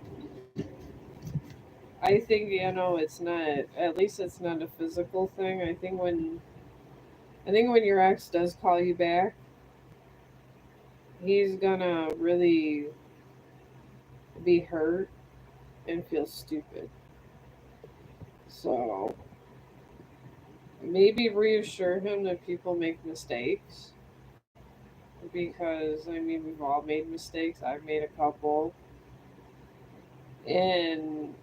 I think it's not. At least it's not a physical thing. I think when your ex does call you back, he's gonna really be hurt and feel stupid. So maybe reassure him that people make mistakes because I mean we've all made mistakes. I've made a couple, and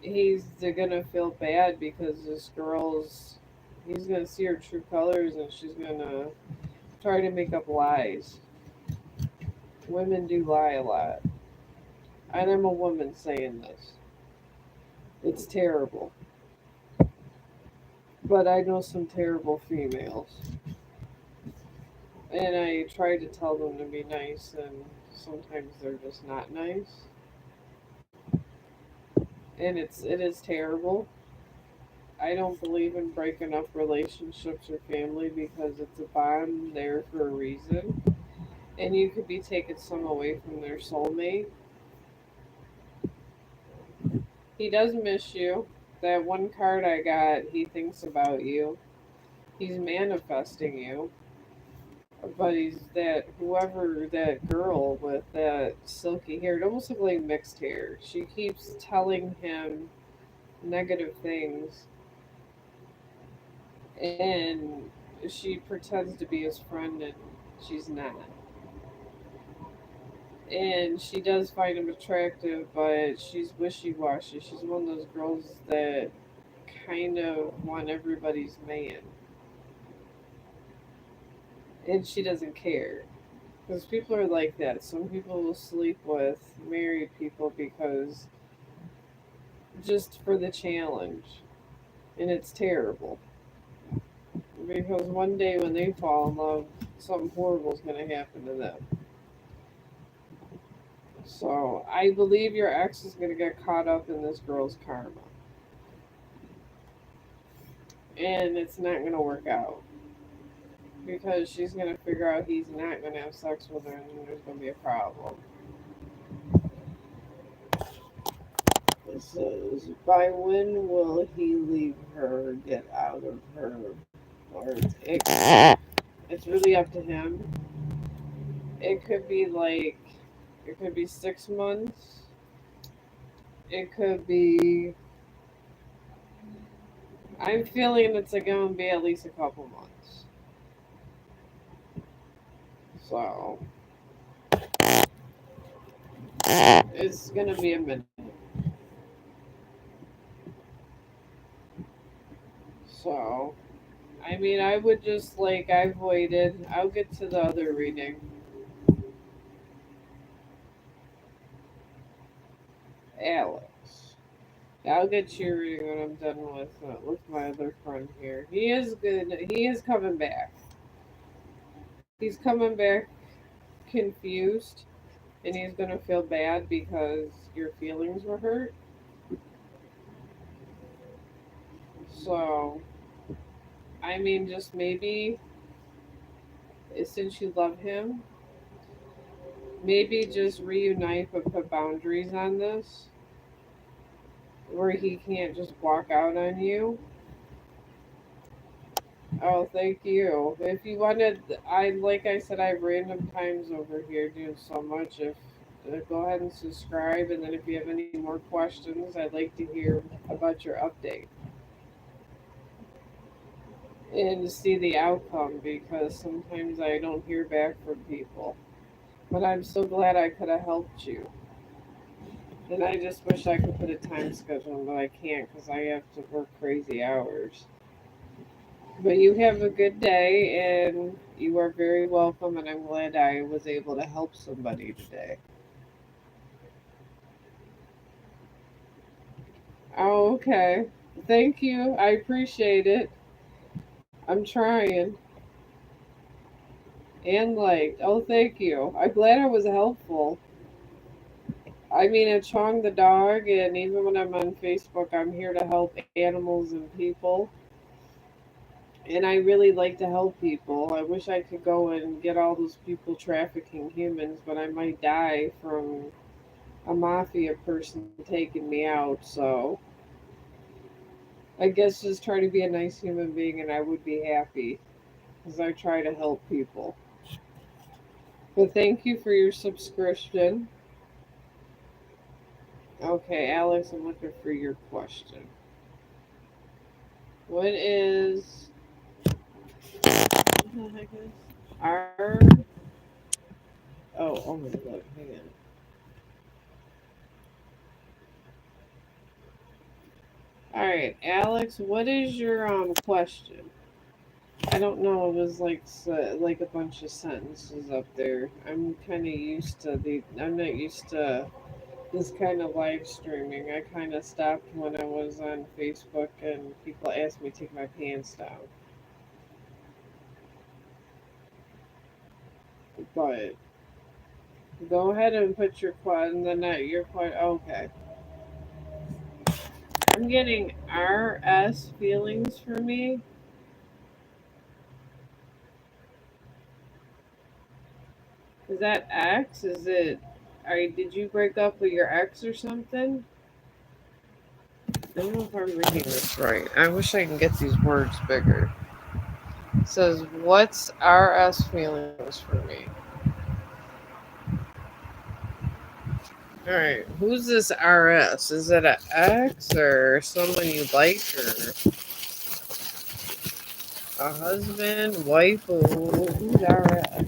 he's gonna feel bad because this girl's he's gonna see her true colors and she's gonna try to make up lies. Women do lie a lot. And I'm a woman saying this. It's terrible. But I know some terrible females. And I try to tell them to be nice, and sometimes they're just not nice. And it is terrible. I don't believe in breaking up relationships or family because it's a bond there for a reason. And you could be taking some away from their soulmate. He does miss you. That one card I got, he thinks about you. He's manifesting you. But he's that whoever that girl with that silky hair, it almost looked like mixed hair. She keeps telling him negative things and she pretends to be his friend and she's not. And she does find him attractive, but she's wishy washy. She's one of those girls that kind of want everybody's man. And she doesn't care. Because people are like that. Some people will sleep with married people because just for the challenge. And it's terrible. Because one day when they fall in love, something horrible is going to happen to them. So I believe your ex is going to get caught up in this girl's karma. And it's not going to work out. Because she's going to figure out he's not going to have sex with her and there's going to be a problem. It says, by when will he leave her, get out of her? Or it's really up to him. It could be it could be 6 months. It could be I'm feeling it's going to be at least a couple months. So it's going to be a minute. So, I mean, I would just like, I've waited. I'll get to the other reading. Alex. I'll get you reading when I'm done with my other friend here. He is good. He is coming back. He's coming back confused, and he's gonna feel bad because your feelings were hurt. So, I mean, just maybe since you love him, maybe just reunite but put boundaries on this, where he can't just walk out on you. Oh, thank you. If you wanted, I like I said, I have random times over here doing so much. If go ahead and subscribe, and then if you have any more questions, I'd like to hear about your update and see the outcome because sometimes I don't hear back from people. But I'm so glad I could have helped you. And I just wish I could put a time schedule, but I can't because I have to work crazy hours. But you have a good day, and you are very welcome. And I'm glad I was able to help somebody today. Oh, okay. Thank you. I appreciate it. I'm trying. And liked. Oh, thank you. I'm glad I was helpful. I mean, at Chong the dog, and even when I'm on Facebook, I'm here to help animals and people. And I really like to help people. I wish I could go and get all those people trafficking humans, but I might die from a mafia person taking me out. So I guess just try to be a nice human being, and I would be happy because I try to help people. But thank you for your subscription. Okay, Alex, I'm looking for your question. What is what the heck is R? Oh my god, hang on. All right, Alex, what is your question? I don't know. It was like a bunch of sentences up there. I'm kind of used to the. I'm not used to this kind of live streaming. I kind of stopped when I was on Facebook and people asked me to take my pants down. But go ahead and put your question. Then not your question. Okay, I'm getting RS feelings for me. Is that X? Is it? Did you break up with your ex or something? I don't know if I'm reading this right. I wish I can get these words bigger. It says, "What's RS feelings for me?" All right, who's this RS? Is it an ex or someone you like or a husband, wife? Who's RS?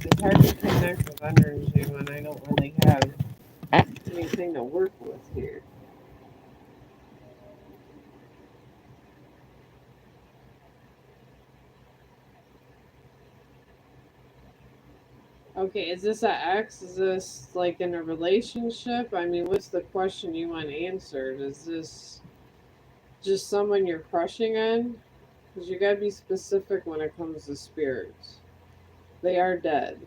It's hard to connect with energy when I don't really have anything to work with here. Okay, is this an ex? Is this like in a relationship? I mean, what's the question you want answered? Is this just someone you're crushing on? Because you gotta be specific when it comes to spirits. They are dead.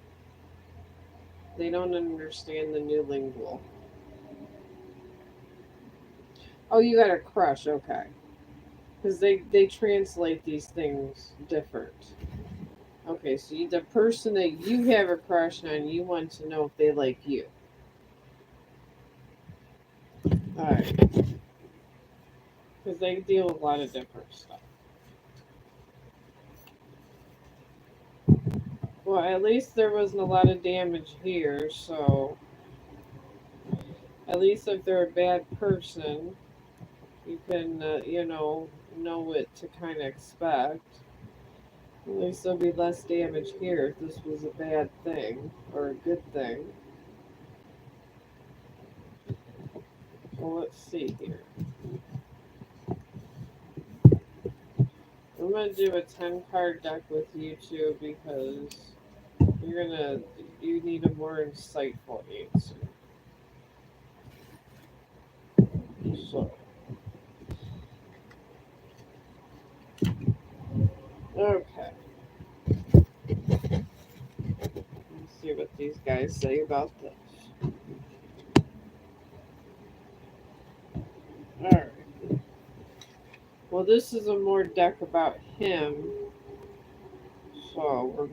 They don't understand the new lingual. Oh, you got a crush, okay. Because they translate these things different. Okay, so the person that you have a crush on, you want to know if they like you. Alright. Because they deal with a lot of different stuff. Well, at least there wasn't a lot of damage here, so at least if they're a bad person, You can, know what to kind of expect. At least there'll be less damage here if this was a bad thing or a good thing. Well, let's see here. I'm gonna do a 10 card deck with you two because you need a more insightful answer. So, okay. Let's see what these guys say about this. Alright. Well, this is a more deck about him. So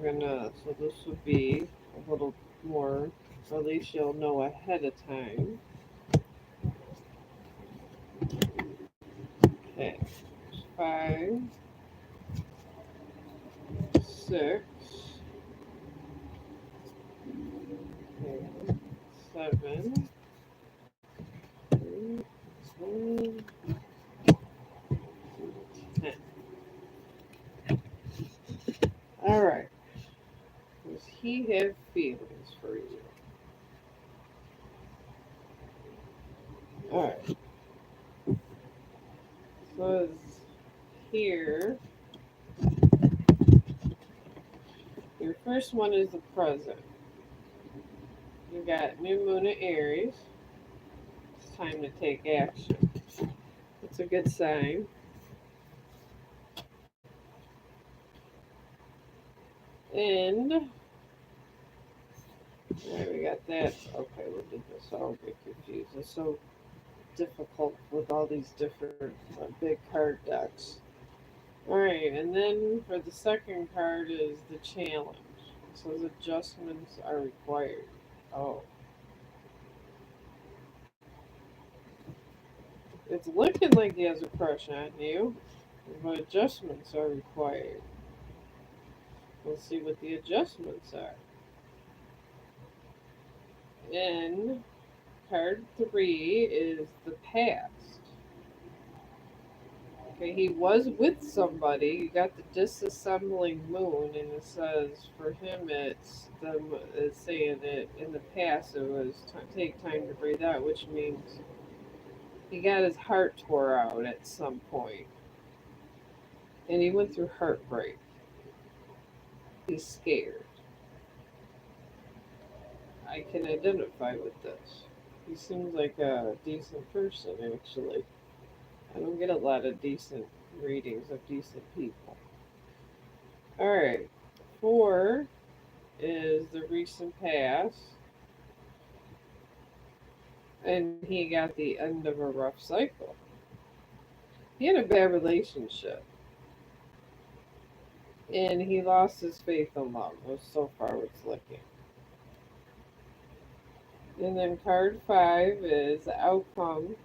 this would be a little more, at least you'll know ahead of time. Okay. 5, 6, okay, 7, 8, 9, 10. Alright. Does he have feelings for you? Alright. So here, your first one is the present. You got new moon in Aries. It's time to take action. It's a good sign. And we got that. Okay, we did this. I'll get confused. It's so difficult with all these different big card decks. Alright, and then for the second card is the challenge. It says adjustments are required. Oh. It's looking like he has a crush on you, but adjustments are required. We'll see what the adjustments are. And card 3 is the past. Okay, he was with somebody. You got the disassembling moon, and it says for him it's saying that in the past it was take time to breathe out, which means he got his heart tore out at some point, and he went through heartbreak. He's scared. I can identify with this. He seems like a decent person, actually. I don't get a lot of decent readings of decent people. Alright. 4 is the recent past. And he got the end of a rough cycle. He had a bad relationship. And he lost his faith in love, was so far it's looking. And then card 5 is the outcome.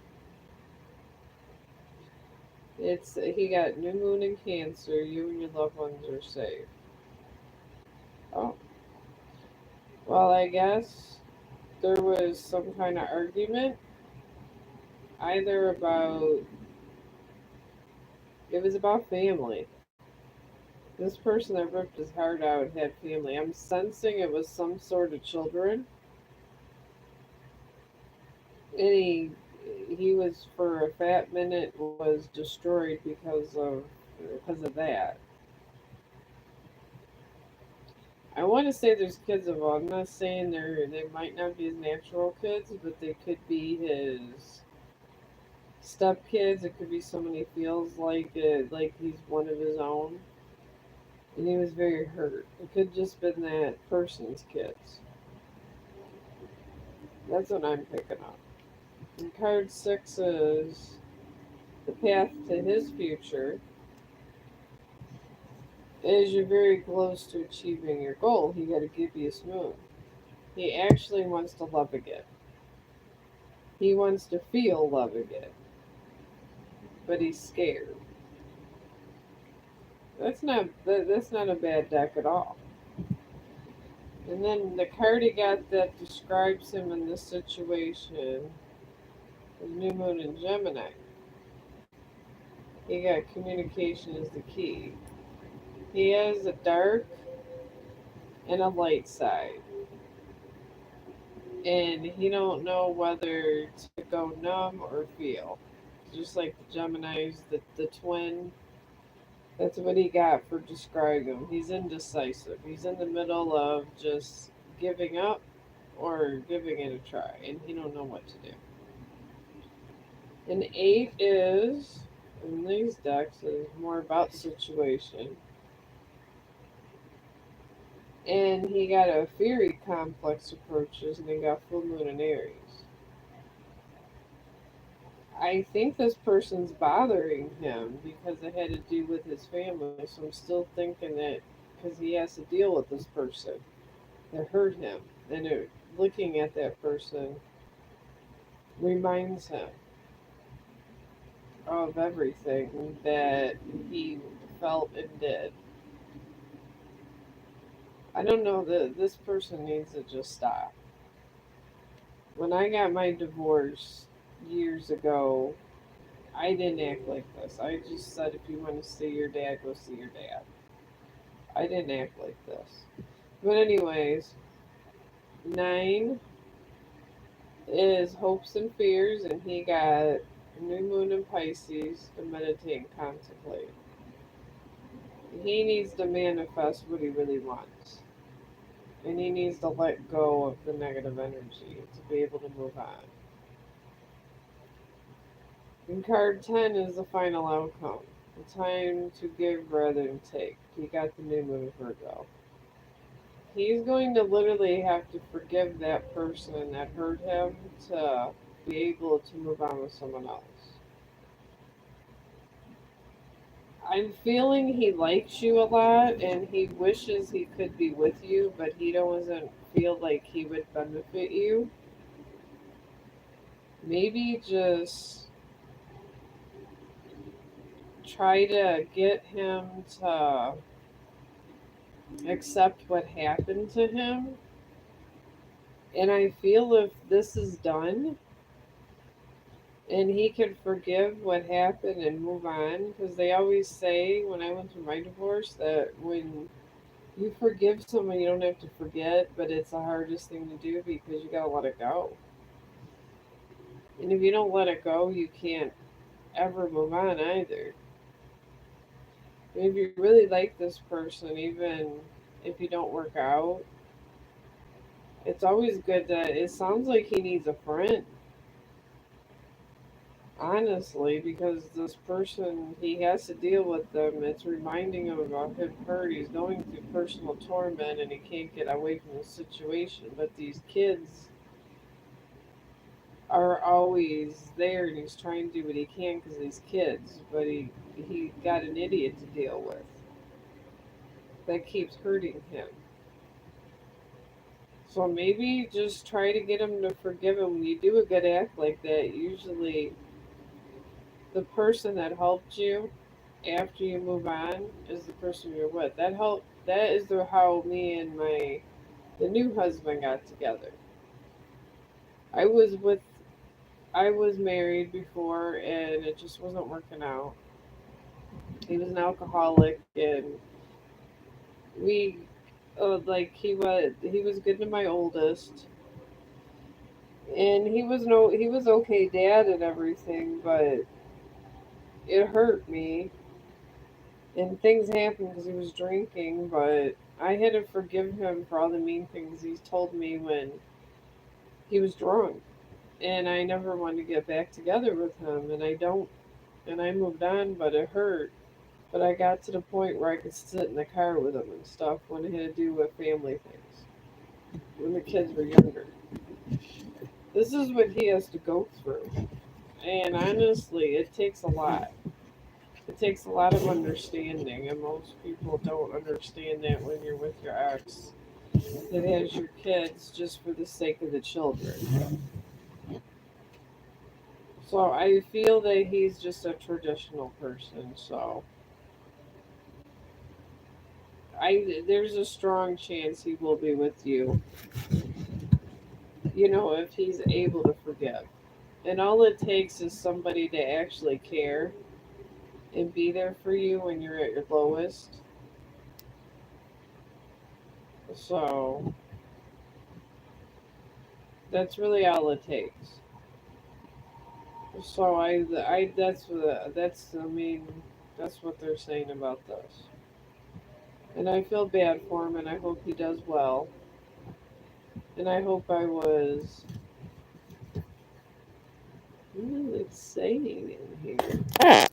It's he got new moon in Cancer. You and your loved ones are safe. Oh, well, I guess there was some kind of argument, either about it was about family. This person that ripped his heart out had family. I'm sensing it was some sort of children, and he was for a fat minute was destroyed because of that. I want to say there's kids involved. I'm not saying they might not be his natural kids, but they could be his stepkids. It could be someone he feels like he's one of his own, and he was very hurt. It could just been that person's kids. That's what I'm picking up. And card 6 is the path to his future. As you're very close to achieving your goal, he got a gibbous moon. He actually wants to love again. He wants to feel love again, but he's scared. That's not a bad deck at all. And then the card he got that describes him in this situation is New Moon in Gemini. He got communication is the key. He has a dark and a light side, and he don't know whether to go numb or feel. Just like the Gemini's, the twin. That's what he got for describing him. He's indecisive. He's in the middle of just giving up or giving it a try, and he don't know what to do. An eight is in these decks is more about situation, and he got a very complex approaches, and he got full moon in Aries. I think this person's bothering him because it had to do with his family. So I'm still thinking that because he has to deal with this person that hurt him, and looking at that person reminds him of everything that he felt and did. I don't know that this person needs to just stop. When I got my divorce years ago, I didn't act like this. I just said, if you want to see your dad, go see your dad. I didn't act like this. But, anyways, nine is hopes and fears, and he got new moon in Pisces to meditate and contemplate. He needs to manifest what he really wants. And he needs to let go of the negative energy to be able to move on. And card 10 is the final outcome. The time to give rather than take. He got the new moon Virgo. He's going to literally have to forgive that person that hurt him to be able to move on with someone else. I'm feeling he likes you a lot and he wishes he could be with you, but he doesn't feel like he would benefit you. Maybe just try to get him to accept what happened to him. And I feel if this is done and he can forgive what happened and move on, because they always say when I went through my divorce that when you forgive someone, you don't have to forget, but it's the hardest thing to do because you gotta let it go. And if you don't let it go, you can't ever move on either. If you really like this person, even if you don't work out, it's always good that it sounds like he needs a friend, honestly, because this person, he has to deal with them. It's reminding him about him hurt. He's going through personal torment and he can't get away from the situation. But these kids are always there and he's trying to do what he can because these kids, but he got an idiot to deal with that keeps hurting him. So maybe just try to get him to forgive him. When you do a good act like that, usually the person that helped you after you move on is the person you're with. That is how me and my the new husband got together. I was with I was married before and it just wasn't working out. He was an alcoholic and we like he was good to my oldest and he was okay dad and everything, but it hurt me and things happened because he was drinking, but I had to forgive him for all the mean things he's told me when he was drunk. And I never wanted to get back together with him, and I don't. And I moved on, but it hurt. But I got to the point where I could sit in the car with him and stuff when it had to do with family things, when the kids were younger. This is what he has to go through. And honestly, it takes a lot. It takes a lot of understanding, and most people don't understand that when you're with your ex that has your kids just for the sake of the children. So I feel that he's just a traditional person. So I there's a strong chance he will be with you. You know, if he's able to forgive. And all it takes is somebody to actually care and be there for you when you're at your lowest. So that's really all it takes. So I mean, that's what they're saying about this. And I feel bad for him, and I hope he does well. And I hope I was. What is it saying in here? It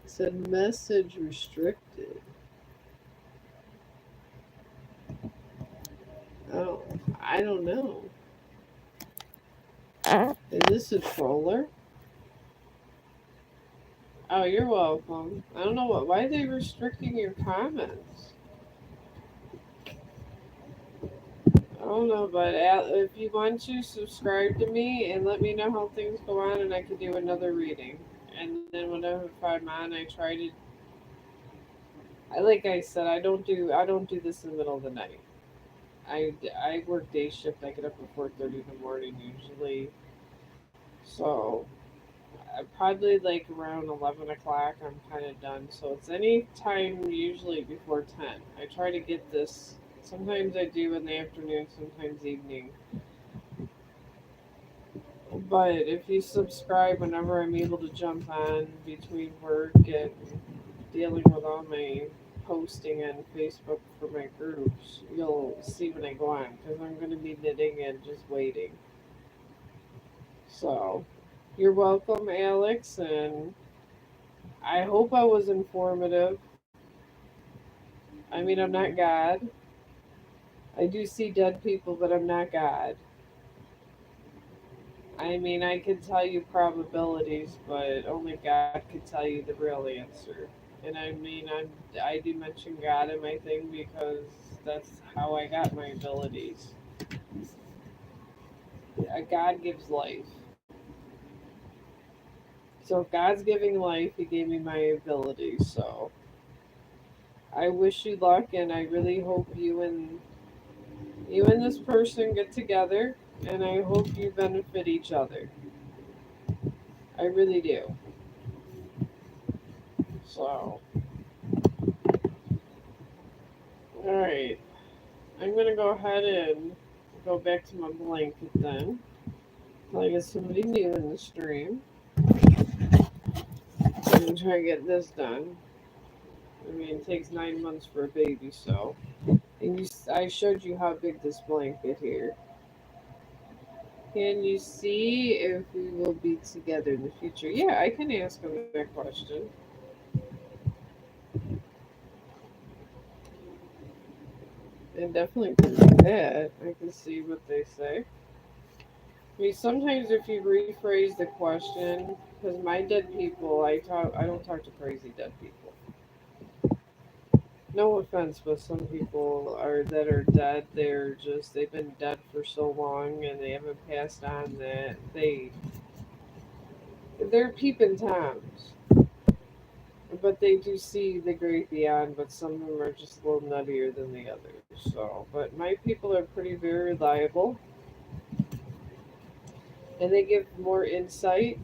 said message restricted. Oh, I don't know. Is this a troller? Oh, you're welcome. I don't know why are they restricting your comments? I don't know, but if you want to subscribe to me and let me know how things go on, and I can do another reading. And then whenever if I'm on, I try to. Like I said, I don't do this in the middle of the night. I work day shift. I get up at 4:30 in the morning usually. So probably like around 11 o'clock, I'm kind of done. So it's any time usually before 10. I try to get this. Sometimes I do in the afternoon, sometimes evening. But if you subscribe whenever I'm able to jump on between work and dealing with all my posting on Facebook for my groups, you'll see when I go on because I'm going to be knitting and just waiting. So you're welcome, Alex, and I hope I was informative. I mean, I'm not God. I do see dead people, but I'm not God. I mean, I can tell you probabilities, but only God could tell you the real answer. And I mean, I do mention God in my thing because that's how I got my abilities. God gives life. So if God's giving life, He gave me my abilities. So I wish you luck, and I really hope you and this person get together, and I hope you benefit each other. I really do. So, all right. I'm gonna go ahead and go back to my blanket then. I get somebody new in the stream. I'm gonna try and get this done. I mean, it takes 9 months for a baby, so. And I showed you how big this blanket here. Can you see if we will be together in the future? Yeah, I can ask them that question. And definitely can do that. I can see what they say. I mean, sometimes if you rephrase the question, because my dead people, I don't talk to crazy dead people. No offense, but some people are that are dead. They've been dead for so long and they haven't passed on that they're peeping toms. But they do see the great beyond. But some of them are just a little nuttier than the others. So, but my people are pretty very reliable, and they give more insight.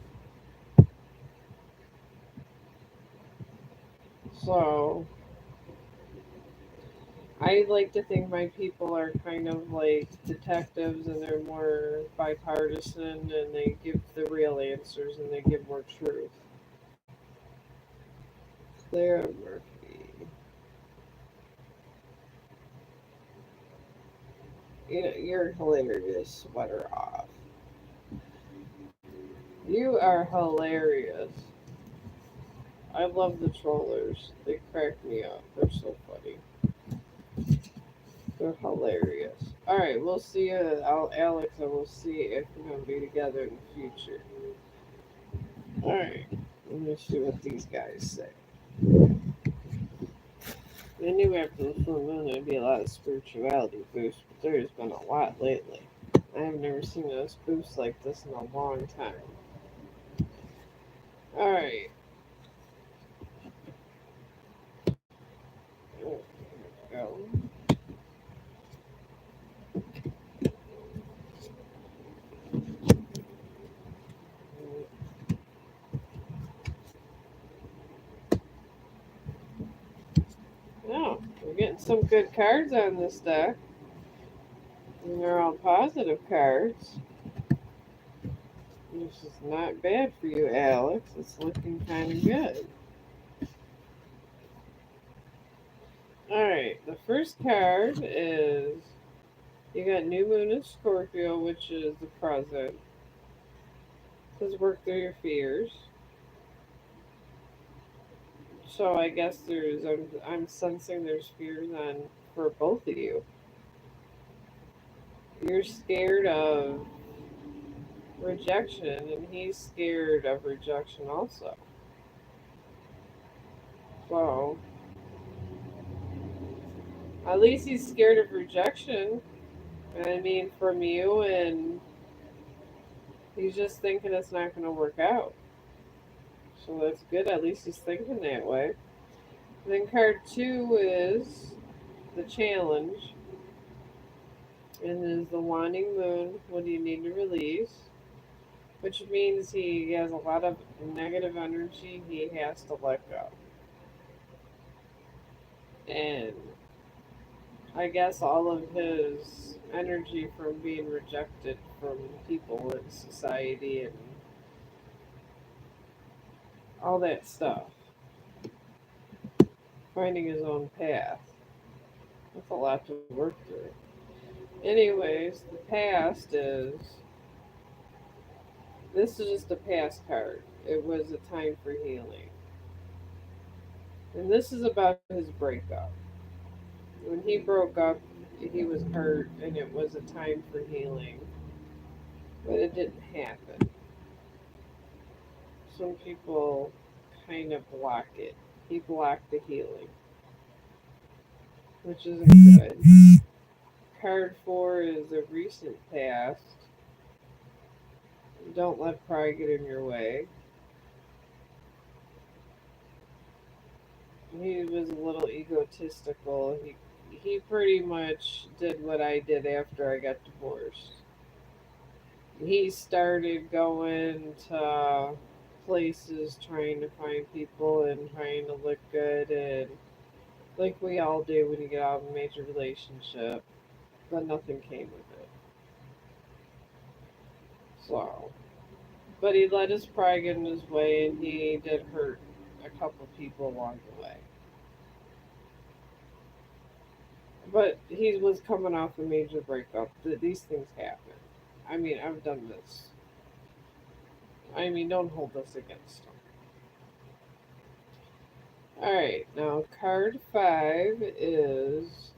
So I like to think my people are kind of like detectives and they're more bipartisan and they give the real answers and they give more truth. Clara Murphy. You're hilarious. Sweater off. You are hilarious. I love the trollers. They crack me up. They're so funny. They're hilarious. Alright, we'll see you, Alex, and we'll see if we're going to be together in the future. Alright, let me see what these guys say. I knew after the full moon there'd be a lot of spirituality boosts, but there's been a lot lately. I have never seen those boosts like this in a long time. Alright. There we go. getting some good cards on this deck. And they're all positive cards. This is not bad for you, Alex. It's looking kind of good. Alright, the first card is you got New Moon in Scorpio, which is the present. It says work through your fears. So I guess I'm sensing there's fears on for both of you. You're scared of rejection, and he's scared of rejection also. So at least he's scared of rejection. I mean, from you, and he's just thinking it's not going to work out. So that's good. At least he's thinking that way. Then card two is the challenge, and is the wanting moon. What do you need to release? Which means he has a lot of negative energy he has to let go. And I guess all of his energy from being rejected from people in society and all that stuff. Finding his own path. That's a lot to work through. Anyways, the past is. This is just a past card. It was a time for healing. And this is about his breakup. When he broke up, he was hurt and it was a time for healing. But it didn't happen. Some people kind of block it. He blocked the healing, which isn't good. Card four is a recent past. Don't let pride get in your way. He was a little egotistical. He pretty much did what I did after I got divorced. He started going to places trying to find people and trying to look good, and like we all do when you get out of a major relationship, but nothing came of it. So, but he let his pride get in his way, and he did hurt a couple people along the way. But he was coming off a major breakup. These things happen. I mean, I've done this. I mean, don't hold this against him. Alright, now card five is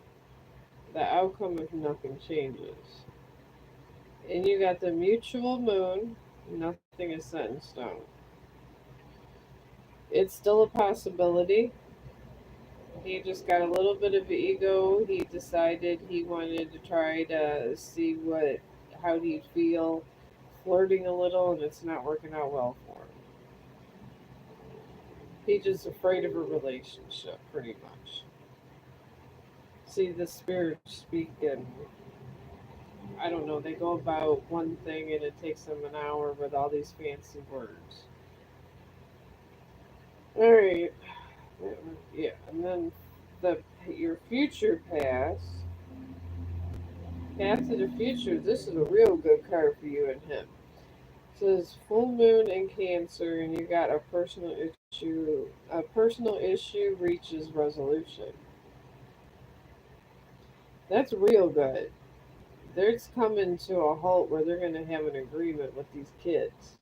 the outcome if nothing changes. And you got the mutual moon. Nothing is set in stone. It's still a possibility. He just got a little bit of ego. He decided he wanted to try to see how he'd feel flirting a little, and it's not working out well for him. He's just afraid of a relationship, pretty much. See, the spirits speak, and I don't know, they go about one thing and it takes them an hour with all these fancy words. Alright. Yeah, and then your future path to the future. This is a real good card for you and him. It says full moon in Cancer, and you got a personal issue. A personal issue reaches resolution. That's real good. There's coming to a halt where they're going to have an agreement with these kids.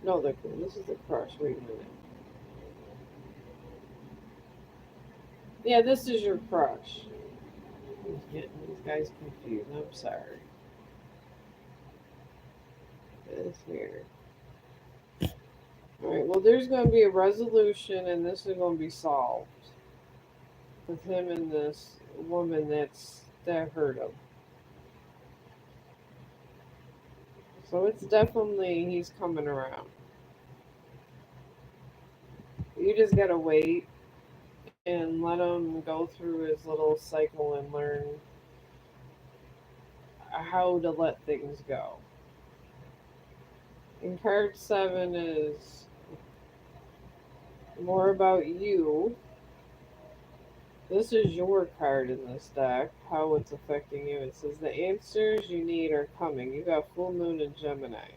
No, this is the crush. Wait a minute. Yeah, this is your crush. I'm getting these guys confused. I'm sorry. It's weird. Alright, well, there's going to be a resolution, and this is going to be solved with him and this woman that hurt him. So it's definitely, he's coming around. You just got to wait and let him go through his little cycle and learn how to let things go. And card seven is more about you. This is your card in this deck, how it's affecting you. It says the answers you need are coming. You got full moon and Gemini.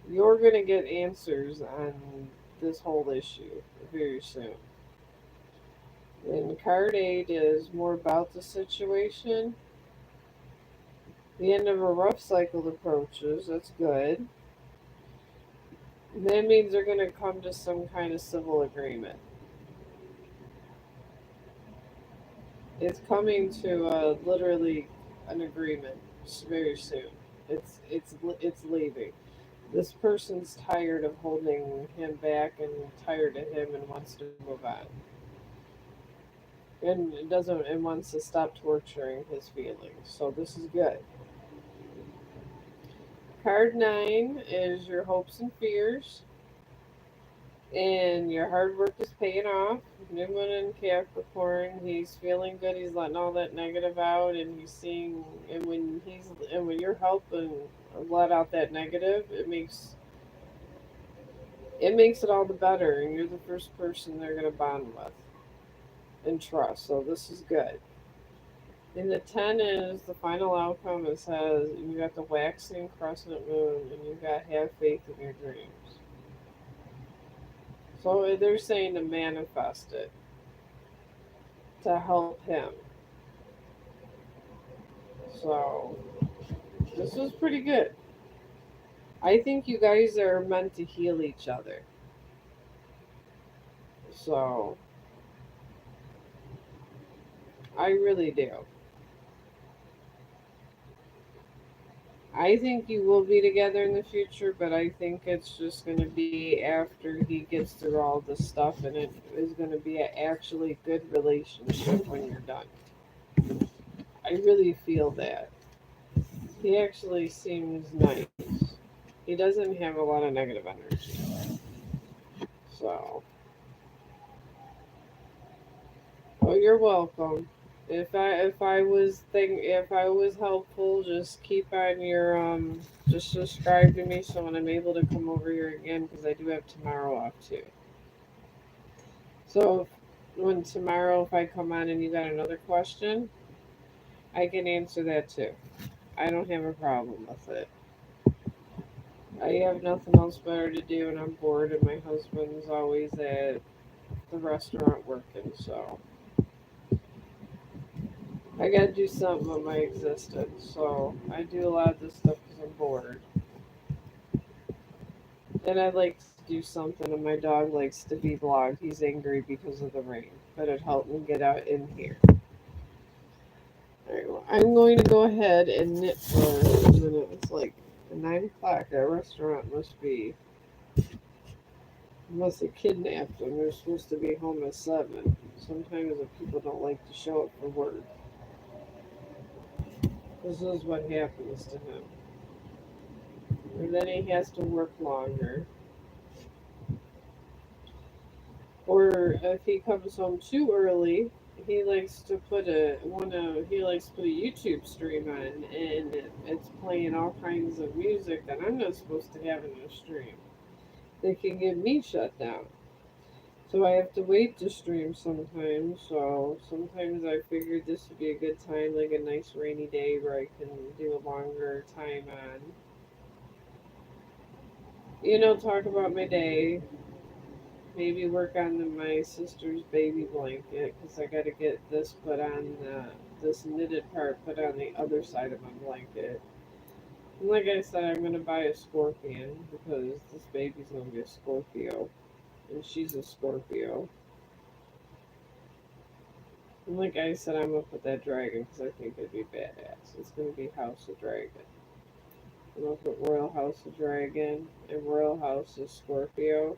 You're going to get answers on this whole issue very soon. And card 8 is more about the situation. The end of a rough cycle approaches. That's good. That means they're going to come to some kind of civil agreement. It's coming to literally an agreement very soon. It's leaving. This person's tired of holding him back and tired of him and wants to move on. And it doesn't and wants to stop torturing his feelings. So this is good. Card 9 is your hopes and fears. And your hard work is paying off. New Moon in Capricorn, he's feeling good. He's letting all that negative out, and he's seeing. And when you're helping let out that negative, it makes it all the better. And you're the first person they're gonna bond with and trust. So this is good. And the 10 is the final outcome. It says you got the waxing crescent moon, and you got have faith in your dreams. So they're saying to manifest it to help him. So this was pretty good. I think you guys are meant to heal each other. So I really do. I think you will be together in the future, but I think it's just going to be after he gets through all this stuff, and it is going to be an actually good relationship when you're done. I really feel that. He actually seems nice. He doesn't have a lot of negative energy. So, oh, you're welcome. If I was helpful, just keep on your just subscribe to me so when I'm able to come over here again because I do have tomorrow off too. So when tomorrow if I come on and you got another question, I can answer that too. I don't have a problem with it. I have nothing else better to do and I'm bored and my husband's always at the restaurant working, so I gotta do something with my existence. So I do a lot of this stuff because I'm bored. And I like to do something, and my dog likes to be vlogged. He's angry because of the rain, but it helped me get out in here. Alright, well, I'm going to go ahead and knit for a minute. It's like 9 o'clock. That restaurant must be, unless they kidnapped them. They're supposed to be home at 7. Sometimes the people don't like to show up for work. This is what happens to him. And then he has to work longer. Or if he comes home too early, he likes to put a YouTube stream on, and it's playing all kinds of music that I'm not supposed to have in a stream. They can get me shut down. So I have to wait to stream sometimes. So sometimes I figured this would be a good time, like a nice rainy day where I can do a longer time on. Talk about my day, maybe work on my sister's baby blanket because I got to get this put on this knitted part put on the other side of my blanket. And like I said, I'm gonna buy a scorpion because this baby's gonna be a Scorpio, and she's a Scorpio. And like I said, I'm gonna put that dragon because I think it'd be badass. It's gonna be House of Dragon. I'm gonna put Royal House of Dragon and Royal House of Scorpio.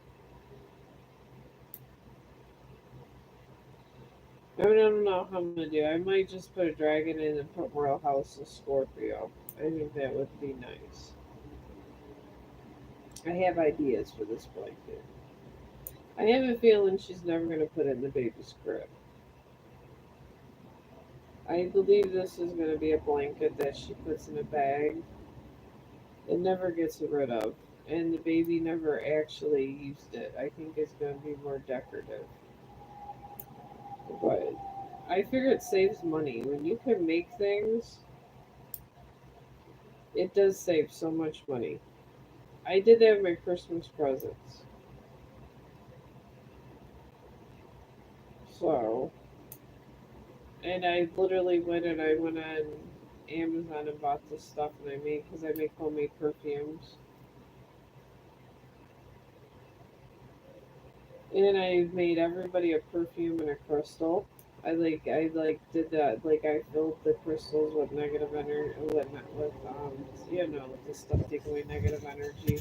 I don't know how I'm gonna do. I might just put a dragon in and put Royal House of Scorpio. I think that would be nice. I have ideas for this blanket. I have a feeling she's never gonna put it in the baby's crib. I believe this is gonna be a blanket that she puts in a bag and never gets rid of. And the baby never actually used it. I think it's gonna be more decorative. But I figure it saves money. When you can make things, it does save so much money. I did that with my Christmas presents. So, and I literally went on Amazon and bought this stuff and I made, because I make homemade perfumes. And I made everybody a perfume and a crystal. I did that, like I filled the crystals with negative energy, with with the stuff taking away negative energy.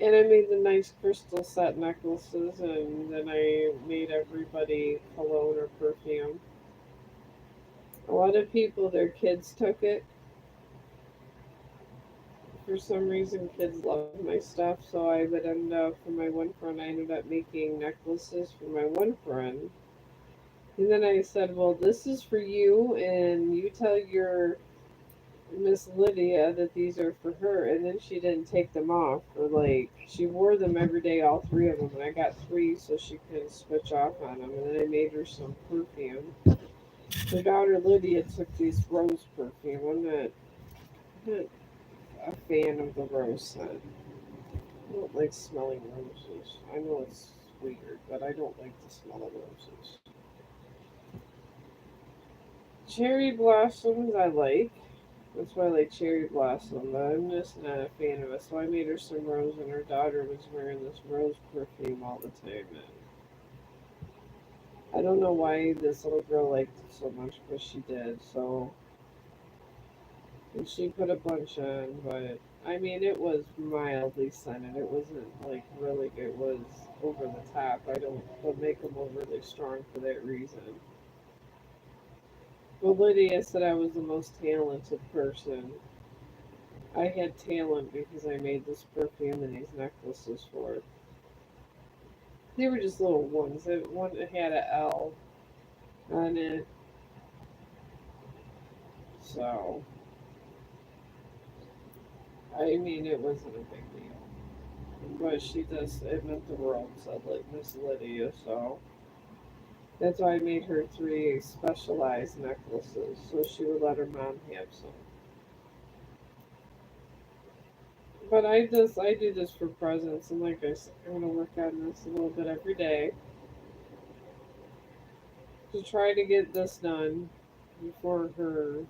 And I made the nice crystal set necklaces, and then I made everybody cologne or perfume. A lot of people, their kids took it. For some reason, kids love my stuff, so I would end up, for my one friend, I ended up making necklaces for my one friend. And then I said, well, this is for you, and you tell your Miss Lydia that these are for her. And then she didn't take them off, or like, she wore them every day, all three of them. And I got three so she could switch off on them. And then I made her some perfume. Her daughter Lydia took these rose perfume. I'm not a fan of the rose scent. I don't like smelling roses. I know it's weird, but I don't like the smell of roses. Cherry blossoms I like. That's why I like cherry blossom, but I'm just not a fan of it. So I made her some rose, and her daughter was wearing this rose perfume all the time. And I don't know why this little girl liked it so much, but she did. So, and she put a bunch on, but I mean, it was mildly scented. It wasn't like really, it was over the top. I don't make them overly strong for that reason. But Lydia said I was the most talented person. I had talent because I made this perfume and these necklaces for her. They were just little ones. One had a L on it, so I mean it wasn't a big deal. But she does, it meant the world, said like Miss Lydia. So that's why I made her three specialized necklaces, so she would let her mom have some. But I do this for presents, and like I said, I'm gonna work on this a little bit every day to try to get this done before her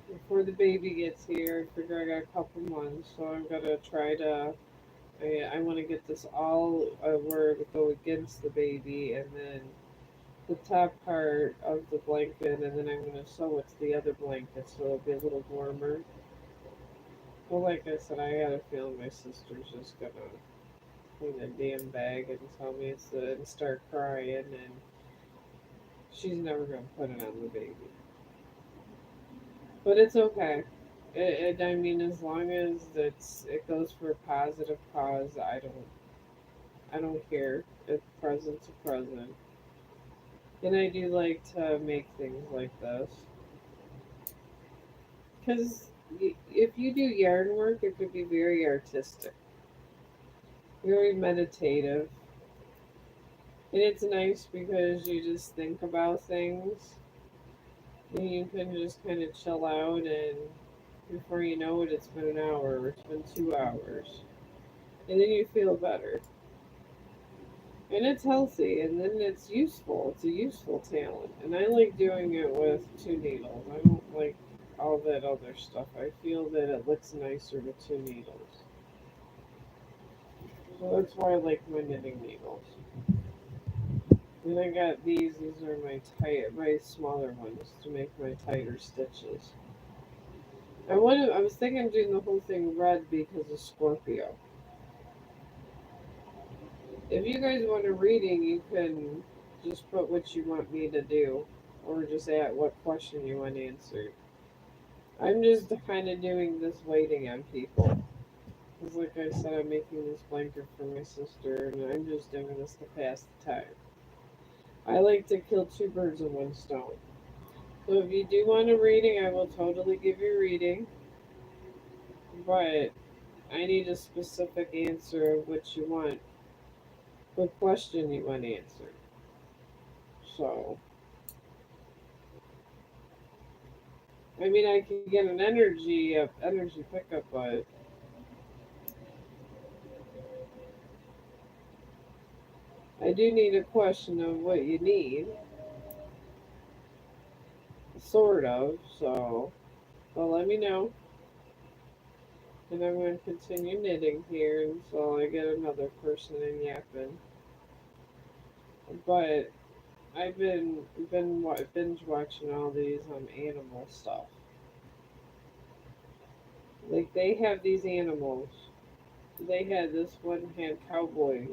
before the baby gets here. I figure I got a couple months, so I'm gonna try to. I want to get this all where it would go against the baby, and then the top part of the blanket, and then I'm gonna sew it to the other blanket so it'll be a little warmer. Well, like I said, I had a feeling my sister's just gonna clean a damn bag and tell me it's and start crying, and she's never gonna put it on the baby. But it's okay. I mean, as long as it goes for a positive cause, I don't care. If present's a present, and I do like to make things like this because if you do yarn work, it could be very artistic, very meditative, and it's nice because you just think about things and you can just kind of chill out, and before you know it, it's been an hour, or it's been 2 hours, and then you feel better. And it's healthy, and then it's useful. It's a useful talent. And I like doing it with two needles. I don't like all that other stuff. I feel that it looks nicer with two needles. So that's why I like my knitting needles. And I got these are my smaller ones to make my tighter stitches. I was thinking of doing the whole thing red because of Scorpio. If you guys want a reading, you can just put what you want me to do, or just add what question you want answered. I'm just kind of doing this waiting on people. Because, like I said, I'm making this blanket for my sister, and I'm just doing this to pass the time. I like to kill two birds with one stone. So, if you do want a reading, I will totally give you a reading, but I need a specific answer of what you want. What question you want answered. So, I mean, I can get an energy pickup, but I do need a question of what you need, sort of. So, well, let me know, and I'm going to continue knitting here until I get another person in yapping. But I've been binge watching all these animal stuff. Like they have these animals. They had this one had cowboy.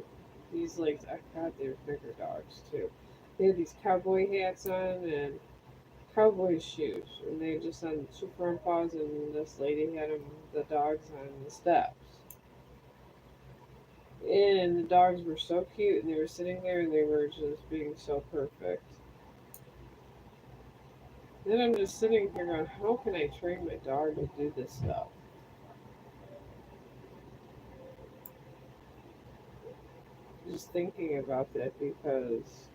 These like I God, they're bigger dogs too. They had these cowboy hats on and cowboy shoes, and they just on two front paws. And this lady had them, the dogs on the steps. And the dogs were so cute, and they were sitting there, and they were just being so perfect. Then I'm just sitting here going, how can I train my dog to do this stuff? Just thinking about that because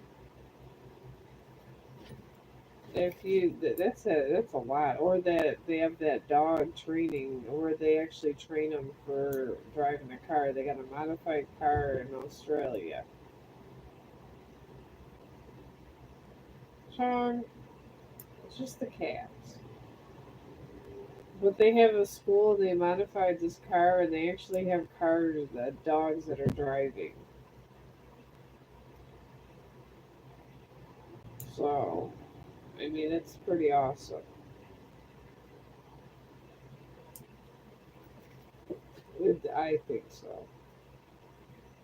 if you that's a lot, or that they have that dog training, or they actually train them for driving a car. They got a modified car in Australia. Chong, it's just the cats. But they have a school. They modified this car, and they actually have cars that dogs that are driving. So, I mean, it's pretty awesome. I think so.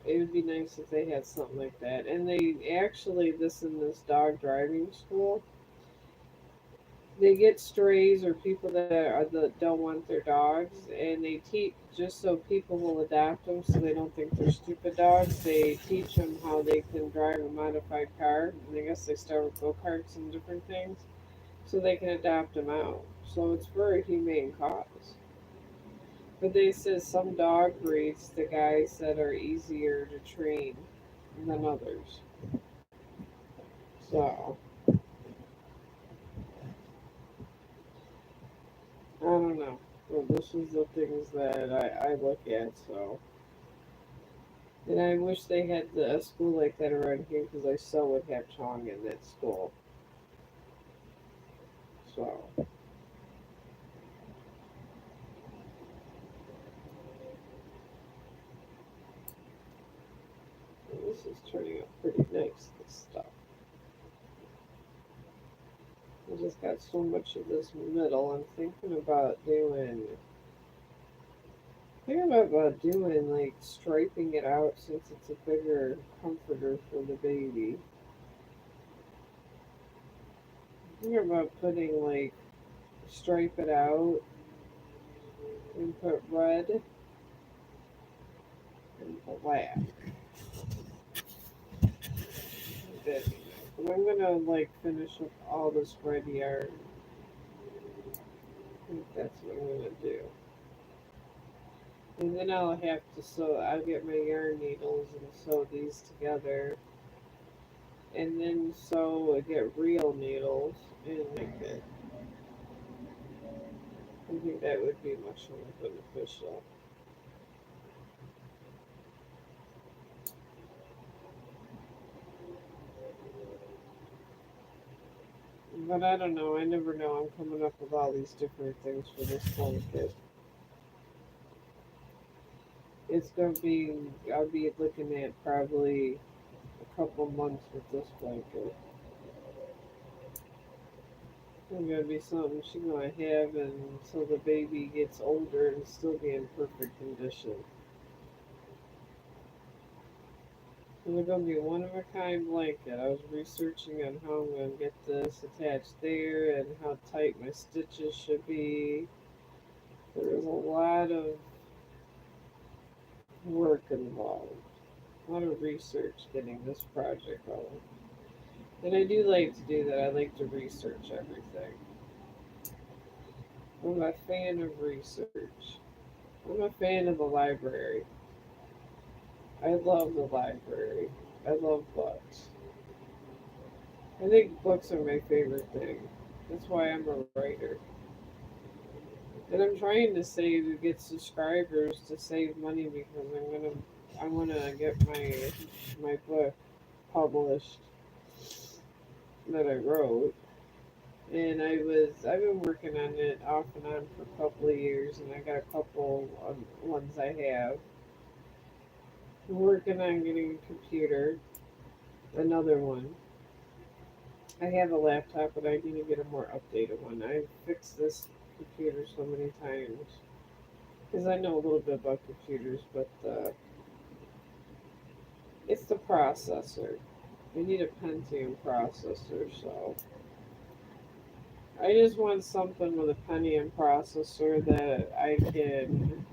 It would be nice if they had something like that. And they actually, this in this dog driving school, they get strays or people that don't want their dogs, and they teach just so people will adopt them, so they don't think they're stupid dogs. They teach them how they can drive a modified car, and I guess they start with go karts and different things, so they can adopt them out. So it's for a humane cause. But they said some dog breeds, the guys said, are easier to train than others. So I don't know. Well, this is the things that I look at. So, and I wish they had a school like that around here because I so would have Chong in that school. So this is turning out pretty nice. This stuff. I just got so much of this middle. I'm thinking about doing. Thinking about doing like striping it out since it's a bigger comforter for the baby. Thinking about putting like stripe it out and put red and black. That'd be nice. But I'm gonna like finish up all this red yarn. I think that's what I'm gonna do. And then I'll have to sew. I'll get my yarn needles and sew these together, and then get real needles and make it. I think that would be much more beneficial. But I don't know. I never know. I'm coming up with all these different things for this blanket. It's gonna be. I'll be looking at probably a couple months with this blanket. It's gonna be something she's gonna have until the baby gets older and still be in perfect condition. It's gonna be a one of a kind blanket. I was researching on how I'm gonna get this attached there and how tight my stitches should be. There was a lot of work involved, a lot of research getting this project going. And I do like to do that. I like to research everything. I'm a fan of research. I'm a fan of the library. I love the library. I love books. I think books are my favorite thing. That's why I'm a writer. And I'm trying to save to get subscribers to save money because I wanna get my book published that I wrote. And I've been working on it off and on for a couple of years, and I got a couple of ones I have. I'm working on getting a computer, another one. I have a laptop, but I need to get a more updated one. I fixed this computer so many times because I know a little bit about computers, but it's the processor. I need a Pentium processor, so I just want something with a Pentium processor that I can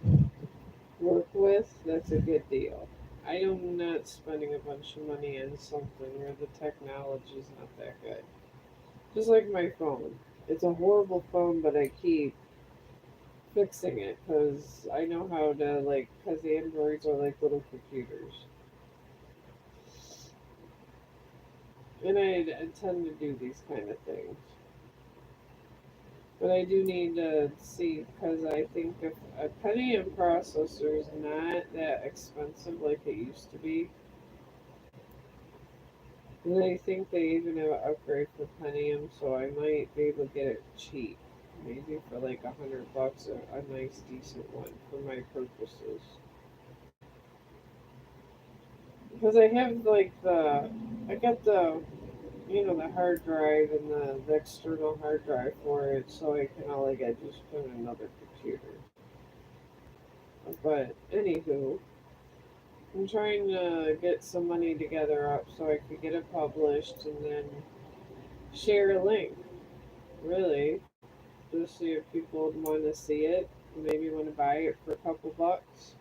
work with. That's a good deal. I am not spending a bunch of money on something where the technology is not that good. Just like my phone. It's a horrible phone, but I keep fixing it because I know how to, like, because the Androids are like little computers. And I tend to do these kind of things. But I do need to see because I think if a Pentium processor is not that expensive like it used to be, and I think they even have an upgrade for Pentium, so I might be able to get it cheap. Maybe for like $100, a nice decent one for my purposes. Because I have like I got the hard drive and the external hard drive for it, so I can all like I just put in another computer. But anywho, I'm trying to get some money together up so I could get it published and then share a link. Really, just see if people would want to see it, maybe want to buy it for a couple bucks.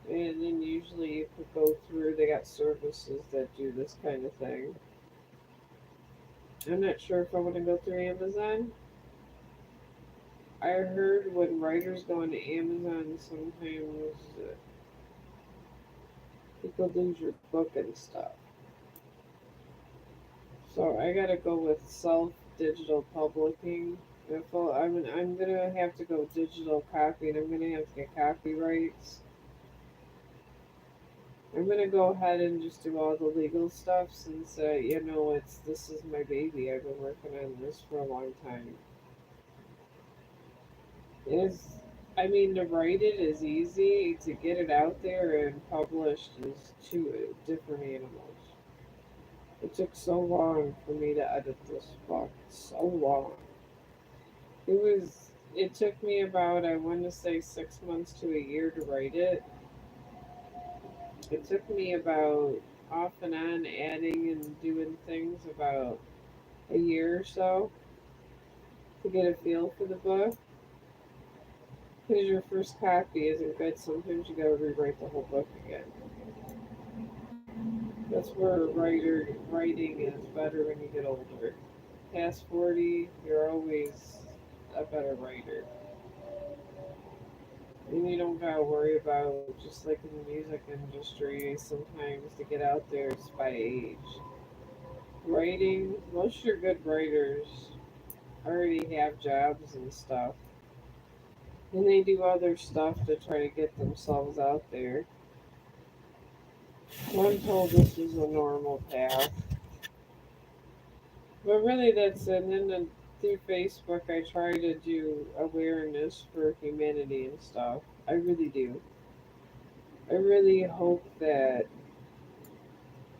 And then usually you could go through. They got services that do this kind of thing. I'm not sure if I want to go through Amazon. I heard when writers go into Amazon, sometimes you could lose your book and stuff. So I gotta go with self digital publishing. I'm gonna have to go digital copy, and I'm gonna have to get copyrights. I'm gonna go ahead and just do all the legal stuff since it's this is my baby. I've been working on this for a long time. It's I mean to write it is easy. To get it out there and published is two different animals. It took so long for me to edit this book. So long. It took me about, I want to say, 6 months to a year to write it. It took me about off and on adding and doing things about a year or so to get a feel for the book. Because your first copy isn't good. Sometimes you gotta rewrite the whole book again. That's where writing is better when you get older. Past 40, you're always a better writer. And you don't gotta worry about, just like in the music industry, sometimes to get out there is by age. Writing, most of your good writers already have jobs and stuff. And they do other stuff to try to get themselves out there. Well, I'm told this is a normal path. But really, that's it. And then through Facebook, I try to do awareness for humanity and stuff. I really do. I really hope that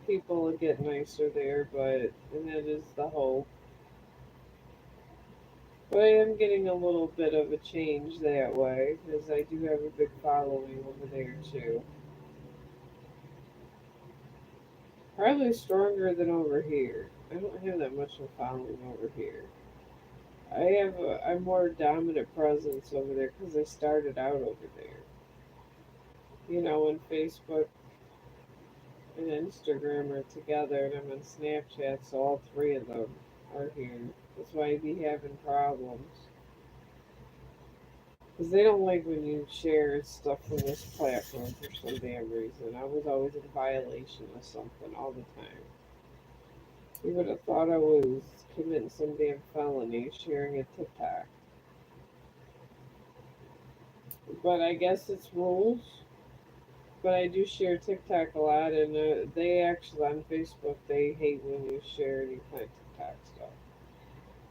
people will get nicer there, and that is the hope. But I am getting a little bit of a change that way because I do have a big following over there too. Probably stronger than over here. I don't have that much of a following over here. I'm more dominant presence over there because I started out over there. When Facebook and Instagram are together, and I'm on Snapchat, so all three of them are here. That's why I be having problems. Because they don't like when you share stuff from this platform for some damn reason. I was always in violation of something all the time. You would have thought I was committing some damn felony sharing a TikTok. But I guess it's rules. But I do share TikTok a lot, and they actually on Facebook they hate when you share any kind of TikTok stuff.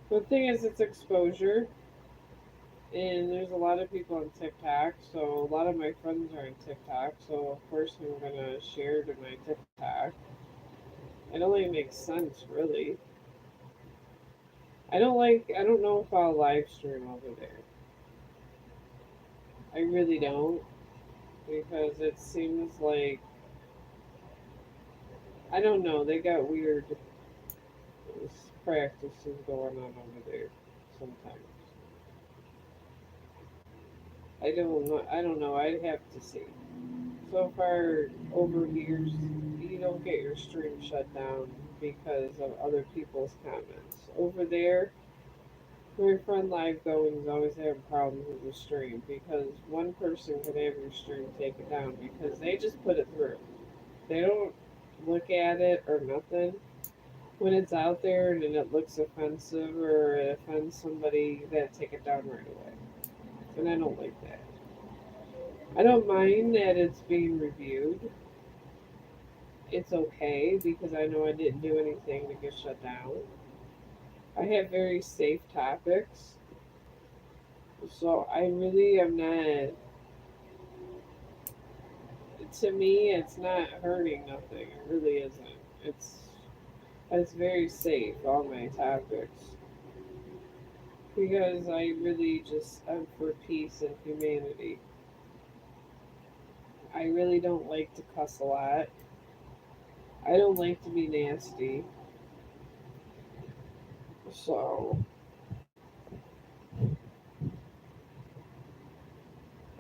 But the thing is, it's exposure, and there's a lot of people on TikTok, so a lot of my friends are on TikTok, so of course I'm gonna share to my TikTok. It only makes sense, really. I don't know if I'll live stream over there. I really don't, because it seems like, I don't know, they got weird practices going on over there sometimes. I don't know, I'd have to see. So far over years, you don't get your stream shut down because of other people's comments. Over there, my friend Live Going's always having problems with the stream because one person could have your stream taken down because they just put it through. They don't look at it or nothing. When it's out there and it looks offensive or it offends somebody, they take it down right away. And I don't like that. I don't mind that it's being reviewed. It's okay because I know I didn't do anything to get shut down. I have very safe topics, so I really am not. To me, it's not hurting nothing. It really isn't. It's very safe. All my topics because I really just am for peace and humanity. I really don't like to cuss a lot. I don't like to be nasty. So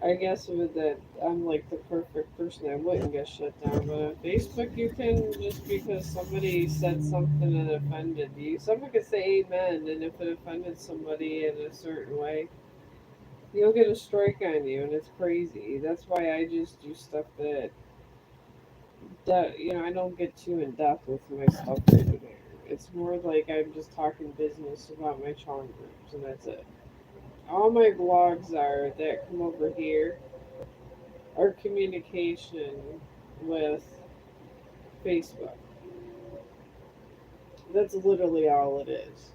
I guess with that, I'm like the perfect person. I wouldn't get shut down. But on Facebook, you can just because somebody said something that offended you. Someone could say amen, and if it offended somebody in a certain way, you'll get a strike on you, and it's crazy. That's why I just do stuff that I don't get too in depth with my stuff over there. It's more like I'm just talking business about my Chong groups, and that's it. All my blogs are that come over here our communication with Facebook. That's literally all it is.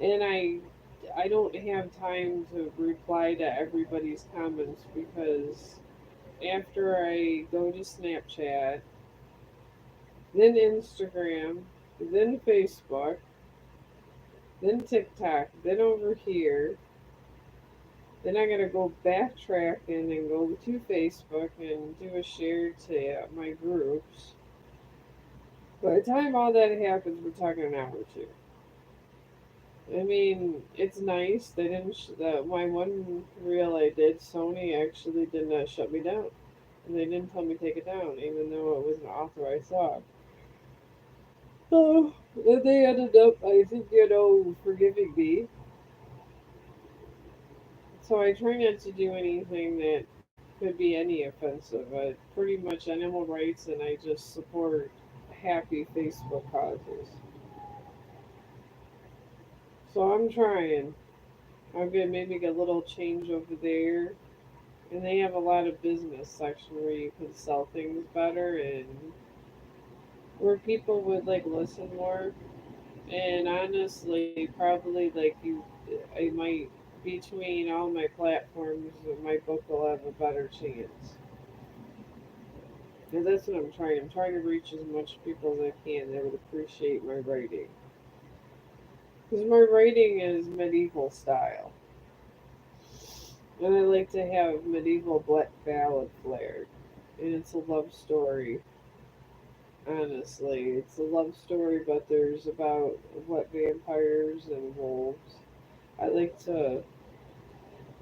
And I don't have time to reply to everybody's comments because after I go to Snapchat, then Instagram, then Facebook, then TikTok, then over here, then I gotta go backtracking and go to Facebook and do a share to my groups. By the time all that happens, we're talking an hour or two. I mean, it's nice. They didn't. My one reel I did, Sony actually did not shut me down, and they didn't tell me to take it down, even though it was an authorized song. So they ended up, I think, forgiving me. So I try not to do anything that could be any offensive. I pretty much animal rights, and I just support happy Facebook causes. So I'm trying. I'm gonna maybe get a little change over there. And they have a lot of business section where you can sell things better and where people would like listen more. And honestly, probably like I might between all my platforms, my book will have a better chance. And that's what I'm trying. I'm trying to reach as much people as I can that would appreciate my writing. Because my writing is medieval style. And I like to have medieval black ballad flair. And it's a love story. Honestly, it's a love story, but there's about what vampires and wolves. I like to.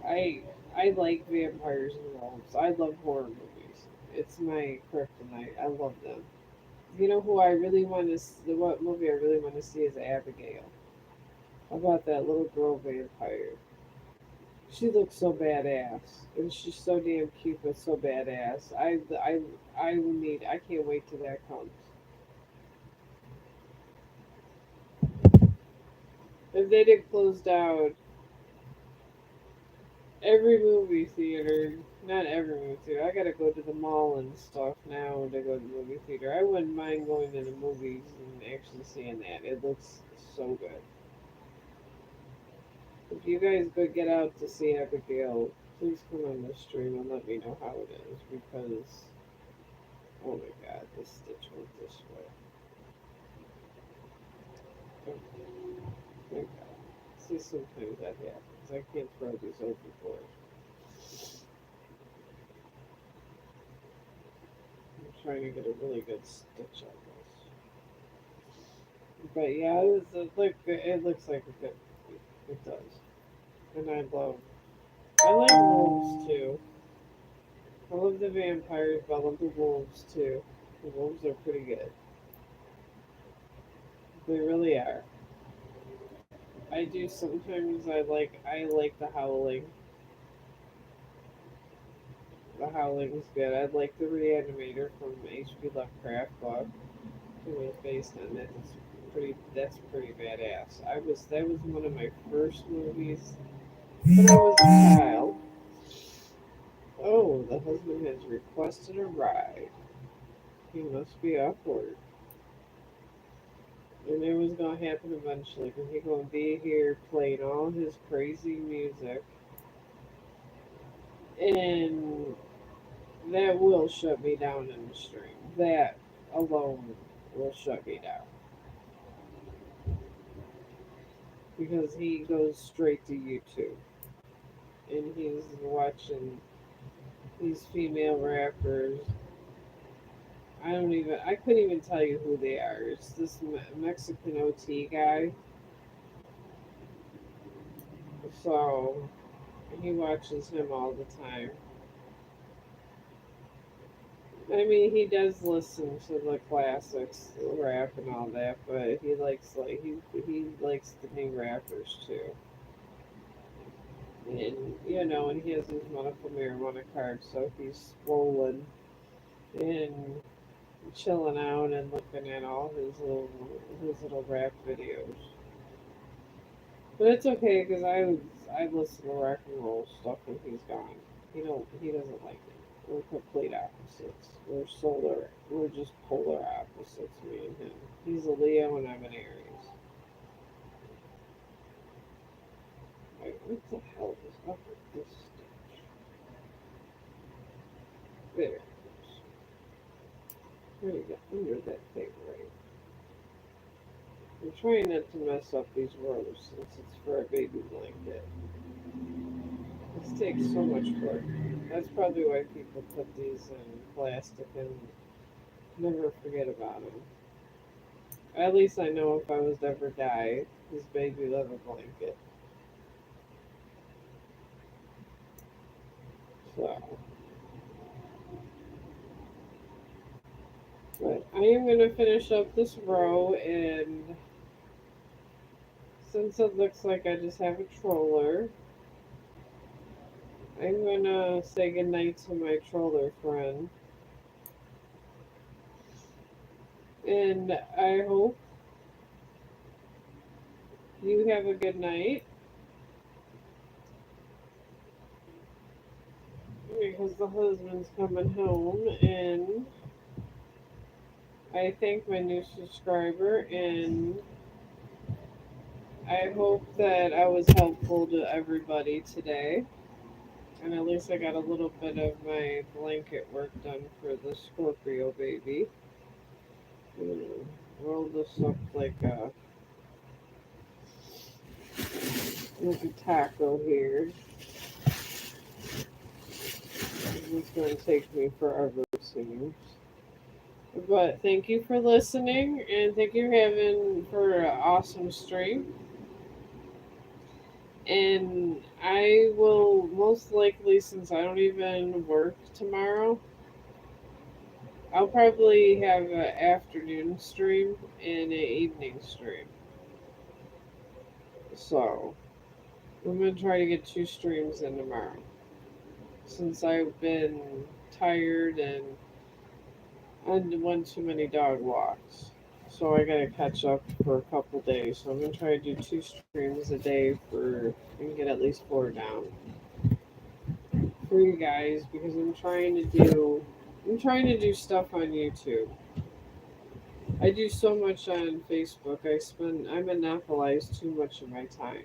I I like vampires and wolves. I love horror movies. It's my kryptonite. I love them. You know who I really want to? What movie I really want to see is Abigail. How about that little girl vampire? She looks so badass, and she's so damn cute, but so badass. I can't wait till that comes. If they did close down every movie theater, not every movie theater. I gotta go to the mall and stuff now to go to the movie theater. I wouldn't mind going to the movies and actually seeing that. It looks so good. If you guys could get out to see Abigail, please come on the stream and let me know how it is because oh my god, this stitch went this way. Oh my god. See, sometimes that happens. I can't throw these overboard. I'm trying to get a really good stitch on this. But yeah, it looks like a good movie. It does. And I like wolves too. I love the vampires, but I love the wolves too. The wolves are pretty good. They really are. I do sometimes I like the howling. The howling's good. I like the reanimator from H.P. Lovecraft book. It was based on that. That's pretty badass. That was one of my first movies when I was a child. Oh, the husband has requested a ride. He must be off work. And it was gonna happen eventually, but he gonna be here playing all his crazy music, and that will shut me down in the stream. That alone will shut me down because he goes straight to YouTube and he's watching these female rappers. I couldn't even tell you who they are. It's this Mexican OT guy. So he watches him all the time. I mean, he does listen to the classics, rap and all that, but he likes the new rappers too. And and he has his medical marijuana card, so he's swollen and chilling out and looking at all his little rap videos. But it's okay because I listen to rock and roll stuff when he's gone. He doesn't like it. We're complete opposites. We're just polar opposites, me and him. He's a Leo and I'm an Aries. Wait, what the hell is up with this stitch? There. There you go, under that thing right. I'm trying not to mess up these rows since it's for a baby blanket. This takes so much work. That's probably why people put these in plastic and never forget about them. At least I know if I was to ever die, this baby will have a blanket. So, but I am going to finish up this row, and since it looks like I just have a troller, I'm going to say goodnight to my troller friend. And I hope you have a good night because the husband's coming home, and I thank my new subscriber, and I hope that I was helpful to everybody today. And at least I got a little bit of my blanket work done for the Scorpio baby. I'm gonna roll this up like a taco here. It's gonna take me forever, it seems. But thank you for listening, and thank you for an awesome stream. And I will most likely, since I don't even work tomorrow, I'll probably have an afternoon stream and an evening stream. So I'm gonna try to get 2 streams in tomorrow. Since I've been tired and I went too many dog walks. So I gotta catch up for a couple days. So I'm gonna try to do 2 streams a day for and get at least 4 down for you guys because I'm trying to do stuff on YouTube. I do so much on Facebook. I monopolize too much of my time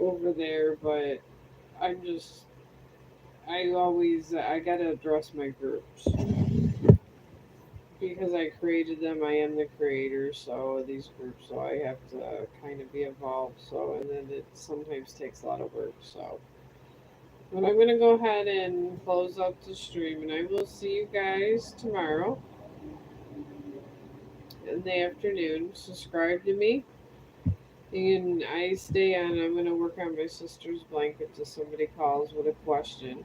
over there, but I'm just I gotta address my groups because I created them. I am the creator, so these groups, so I have to kind of be involved. So and then it sometimes takes a lot of work. So, but I'm gonna go ahead and close up the stream, and I will see you guys tomorrow in the afternoon. Subscribe to me. And I stay on. I'm gonna work on my sister's blanket till somebody calls with a question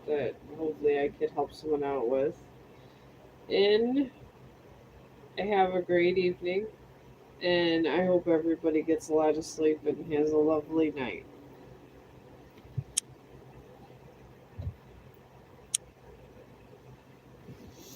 that hopefully I could help someone out with. And have a great evening. And I hope everybody gets a lot of sleep and has a lovely night.